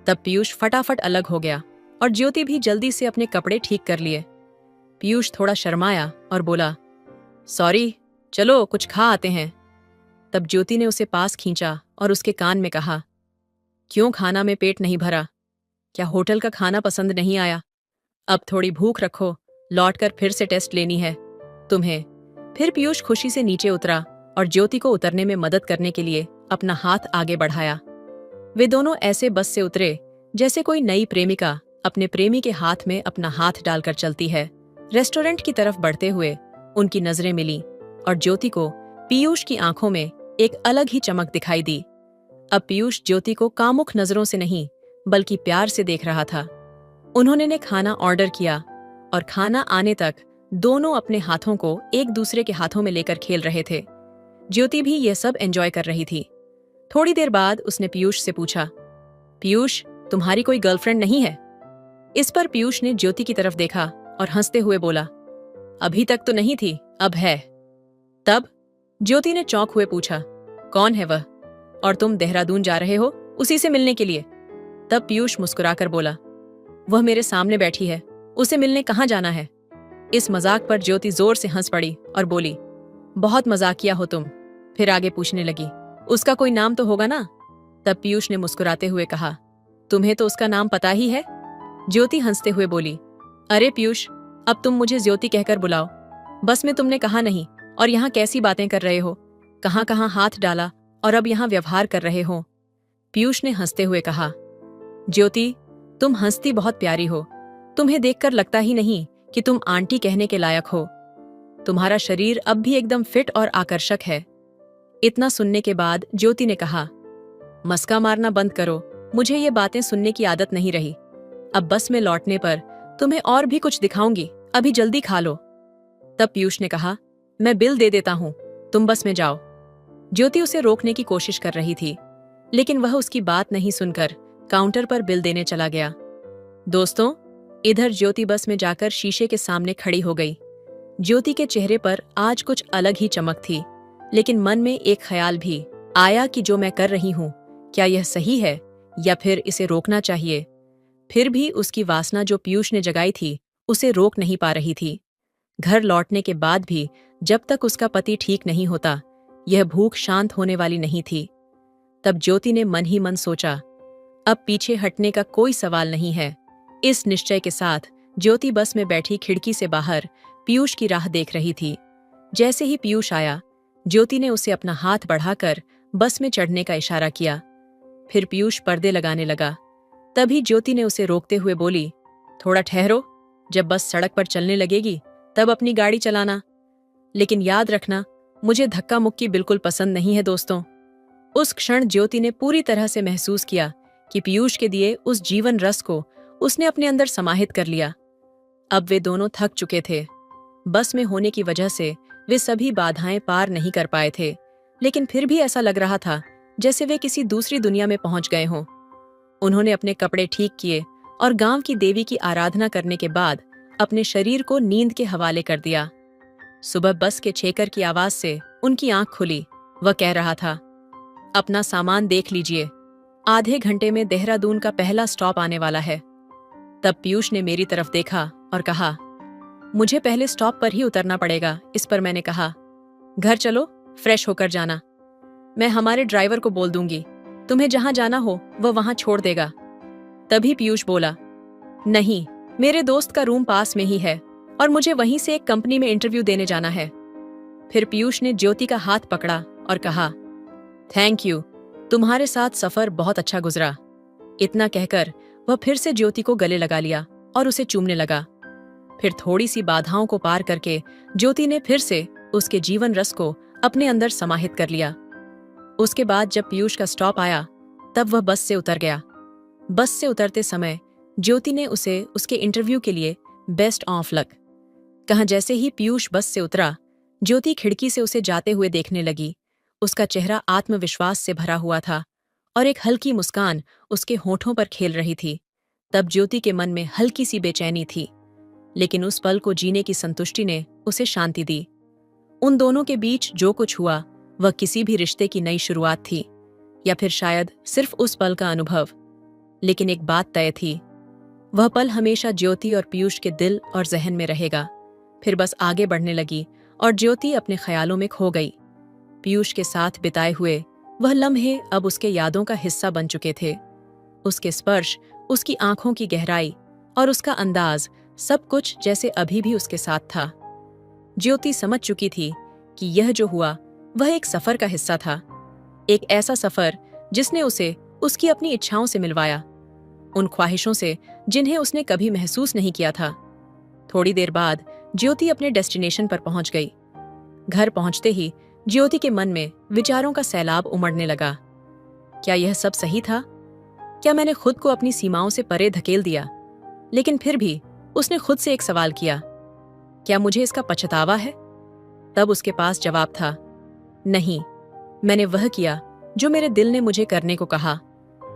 Speaker 1: तब पीयूष फटाफट अलग हो गया और ज्योति भी जल्दी से अपने कपड़े ठीक कर लिए। पीयूष थोड़ा शर्माया और बोला, सॉरी, चलो कुछ खा आते हैं। तब ज्योति ने उसे पास खींचा और उसके कान में कहा, क्यों खाना में पेट नहीं भरा? क्या होटल का खाना पसंद नहीं आया? अब थोड़ी भूख रखो, लौटकर फिर से टेस्ट लेनी है तुम्हें। फिर पीयूष खुशी से नीचे उतरा और ज्योति को उतरने में मदद करने के लिए अपना हाथ आगे बढ़ाया। वे दोनों ऐसे बस से उतरे जैसे कोई नई प्रेमिका अपने प्रेमी के हाथ में अपना हाथ डालकर चलती है। रेस्टोरेंट की तरफ बढ़ते हुए उनकी नजरें मिली और ज्योति को पीयूष की आंखों में एक अलग ही चमक दिखाई दी। अब पीयूष ज्योति को कामुक नजरों से नहीं बल्कि प्यार से देख रहा था। उन्होंने ने खाना ऑर्डर किया और खाना आने तक दोनों अपने हाथों को एक दूसरे के हाथों में लेकर खेल रहे थे। ज्योति भी यह सब एंजॉय कर रही थी। थोड़ी देर बाद उसने पीयूष से पूछा, पीयूष, तुम्हारी कोई गर्लफ्रेंड नहीं है? इस पर पीयूष ने ज्योति की तरफ देखा और हंसते हुए बोला, अभी तक तो नहीं थी, अब है। तब ज्योति ने चौंक हुए पूछा, कौन है वह? और तुम देहरादून जा रहे हो उसी से मिलने के लिए? तब पीयूष मुस्कुराकर बोला, वह मेरे सामने बैठी है, उसे मिलने कहाँ जाना है? इस मजाक पर ज्योति जोर से हंस पड़ी और बोली, बहुत मजाकिया हो तुम। फिर आगे पूछने लगी, उसका कोई नाम तो होगा ना? तब पीयूष ने मुस्कुराते हुए कहा, तुम्हें तो उसका नाम पता ही है। ज्योति हंसते हुए बोली, अरे पीयूष, अब तुम मुझे ज्योति कहकर बुलाओ। बस में तुमने कहा नहीं और यहाँ कैसी बातें कर रहे हो? कहाँ कहाँ हाथ डाला और अब यहाँ व्यवहार कर रहे हो? पीयूष ने हंसते हुए कहा, ज्योति, तुम हंसती बहुत प्यारी हो। तुम्हें देखकर लगता ही नहीं कि तुम आंटी कहने के लायक हो। तुम्हारा शरीर अब भी एकदम फिट और आकर्षक है। इतना सुनने के बाद ज्योति ने कहा, मस्का मारना बंद करो, मुझे ये बातें सुनने की आदत नहीं रही। अब बस में लौटने पर तुम्हें और भी कुछ दिखाऊंगी, अभी जल्दी खा लो। तब पीयूष ने कहा, मैं बिल दे देता हूं, तुम बस में जाओ। ज्योति उसे रोकने की कोशिश कर रही थी, लेकिन वह उसकी बात नहीं सुनकर काउंटर पर बिल देने चला गया। दोस्तों, इधर ज्योति बस में जाकर शीशे के सामने खड़ी हो गई। ज्योति के चेहरे पर आज कुछ अलग ही चमक थी, लेकिन मन में एक ख्याल भी आया कि जो मैं कर रही हूं, क्या यह सही है या फिर इसे रोकना चाहिए? फिर भी उसकी वासना जो पीयूष ने जगाई थी, उसे रोक नहीं पा रही थी। घर लौटने के बाद भी जब तक उसका पति ठीक नहीं होता, यह भूख शांत होने वाली नहीं थी। तब ज्योति ने मन ही मन सोचा, अब पीछे हटने का कोई सवाल नहीं है। इस निश्चय के साथ ज्योति बस में बैठी खिड़की से बाहर पीयूष की राह देख रही थी। जैसे ही पीयूष आया, ज्योति ने उसे अपना हाथ बढ़ाकर बस में चढ़ने का इशारा किया। फिर पीयूष पर्दे लगाने लगा। तभी ज्योति ने उसे रोकते हुए बोली, थोड़ा ठहरो, जब बस सड़क पर चलने लगेगी तब अपनी गाड़ी चलाना। लेकिन याद रखना, मुझे धक्का मुक्की बिल्कुल पसंद नहीं है दोस्तों। उस क्षण ज्योति ने पूरी तरह से महसूस किया कि पीयूष के दिए उस जीवन रस को उसने अपने अंदर समाहित कर लिया। अब वे दोनों थक चुके थे। बस में होने की वजह से वे सभी बाधाएं पार नहीं कर पाए थे, लेकिन फिर भी ऐसा लग रहा था जैसे वे किसी दूसरी दुनिया में पहुंच गए हों। उन्होंने अपने कपड़े ठीक किए और गांव की देवी की आराधना करने के बाद अपने शरीर को नींद के हवाले कर दिया। सुबह बस के छेकर की आवाज से उनकी आंख खुली। वह कह रहा था, अपना सामान देख लीजिए, आधे घंटे में देहरादून का पहला स्टॉप आने वाला है। तब पीयूष ने मेरी तरफ देखा और कहा, मुझे पहले स्टॉप पर ही उतरना पड़ेगा। इस पर मैंने कहा, घर चलो, फ्रेश होकर जाना। मैं हमारे ड्राइवर को बोल दूंगी, तुम्हें जहां जाना हो वह वहां छोड़ देगा। तभी पीयूष बोला, नहीं, मेरे दोस्त का रूम पास में ही है और मुझे वहीं से एक कंपनी में इंटरव्यू देने जाना है। फिर पीयूष ने ज्योति का हाथ पकड़ा और कहा, थैंक यू, तुम्हारे साथ सफर बहुत अच्छा गुजरा। इतना कहकर वह फिर से ज्योति को गले लगा लिया और उसे चूमने लगा। फिर थोड़ी सी बाधाओं को पार करके ज्योति ने फिर से उसके जीवन रस को अपने अंदर समाहित कर लिया। उसके बाद जब पीयूष का स्टॉप आया, तब वह बस से उतर गया। बस से उतरते समय ज्योति ने उसे उसके इंटरव्यू के लिए बेस्ट ऑफ लक कहा। जैसे ही पीयूष बस से उतरा, ज्योति खिड़की से उसे जाते हुए देखने लगी। उसका चेहरा आत्मविश्वास से भरा हुआ था और एक हल्की मुस्कान उसके होठों पर खेल रही थी। तब ज्योति के मन में हल्की सी बेचैनी थी। लेकिन उस पल को जीने की संतुष्टि ने उसे शांति दी। उन दोनों के बीच जो कुछ हुआ वह किसी भी रिश्ते की नई शुरुआत थी, या फिर शायद सिर्फ उस पल का अनुभव। लेकिन एक बात तय थी, वह पल हमेशा ज्योति और पीयूष के दिल और जहन में रहेगा। फिर बस आगे बढ़ने लगी और ज्योति अपने ख्यालों में खो गई। पीयूष के साथ बिताए हुए वह लम्हे अब उसके यादों का हिस्सा बन चुके थे। उसके स्पर्श, उसकी आंखों की गहराई और उसका अंदाज, सब कुछ जैसे अभी भी उसके साथ था। ज्योति समझ चुकी थी कि यह जो हुआ वह एक सफर का हिस्सा था, एक ऐसा सफर जिसने उसे उसकी अपनी इच्छाओं से मिलवाया, उन ख्वाहिशों से जिन्हें उसने कभी महसूस नहीं किया था। थोड़ी देर बाद ज्योति अपने डेस्टिनेशन पर पहुंच गई। घर पहुंचते ही ज्योति के मन में विचारों का सैलाब उमड़ने लगा। क्या यह सब सही था? क्या मैंने खुद को अपनी सीमाओं से परे धकेल दिया? लेकिन फिर भी उसने खुद से एक सवाल किया, क्या मुझे इसका पछतावा है? तब उसके पास जवाब था, नहीं, मैंने वह किया जो मेरे दिल ने मुझे करने को कहा,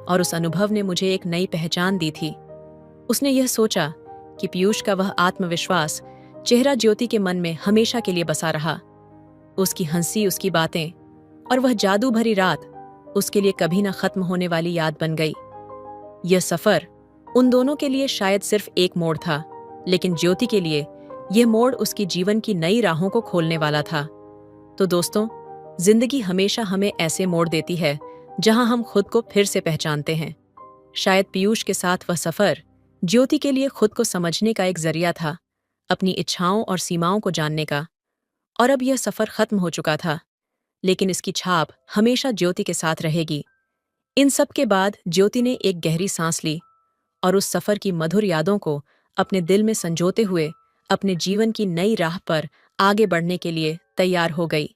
Speaker 1: और उस अनुभव ने मुझे एक नई पहचान दी थी। उसने यह सोचा कि पीयूष का वह आत्मविश्वास चेहरा ज्योति के मन में हमेशा के लिए बसा रहा। उसकी हंसी, उसकी बातें और वह जादू भरी रात उसके लिए कभी न खत्म होने वाली याद बन गई। यह सफर उन दोनों के लिए शायद सिर्फ एक मोड़ था, लेकिन ज्योति के लिए यह मोड़ उसकी जीवन की नई राहों को खोलने वाला था। तो दोस्तों, जिंदगी हमेशा हमें ऐसे मोड़ देती है जहां हम खुद को फिर से पहचानते हैं। शायद पीयूष के साथ वह सफर ज्योति के लिए खुद को समझने का एक जरिया था, अपनी इच्छाओं और सीमाओं को जानने का। और अब यह सफर खत्म हो चुका था, लेकिन इसकी छाप हमेशा ज्योति के साथ रहेगी। इन सब के बाद ज्योति ने एक गहरी सांस ली और उस सफर की मधुर यादों को अपने दिल में संजोते हुए अपने जीवन की नई राह पर आगे बढ़ने के लिए तैयार हो गई।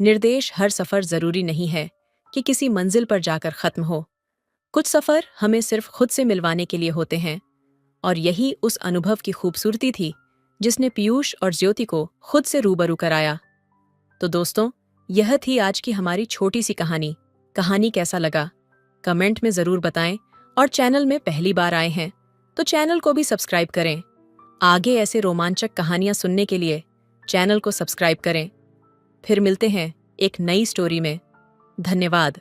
Speaker 1: निर्देश हर सफर जरूरी नहीं है कि किसी मंजिल पर जाकर खत्म हो। कुछ सफर हमें सिर्फ खुद से मिलवाने के लिए होते हैं, और यही उस अनुभव की खूबसूरती थी जिसने पीयूष और ज्योति को खुद से रूबरू कराया। तो दोस्तों, यह थी आज की हमारी छोटी सी कहानी। कहानी कैसा लगा कमेंट में जरूर बताएं, और चैनल में पहली बार आए हैं तो चैनल को भी सब्सक्राइब करें। आगे ऐसे रोमांचक कहानियां सुनने के लिए चैनल को सब्सक्राइब करें। फिर मिलते हैं एक नई स्टोरी में। धन्यवाद।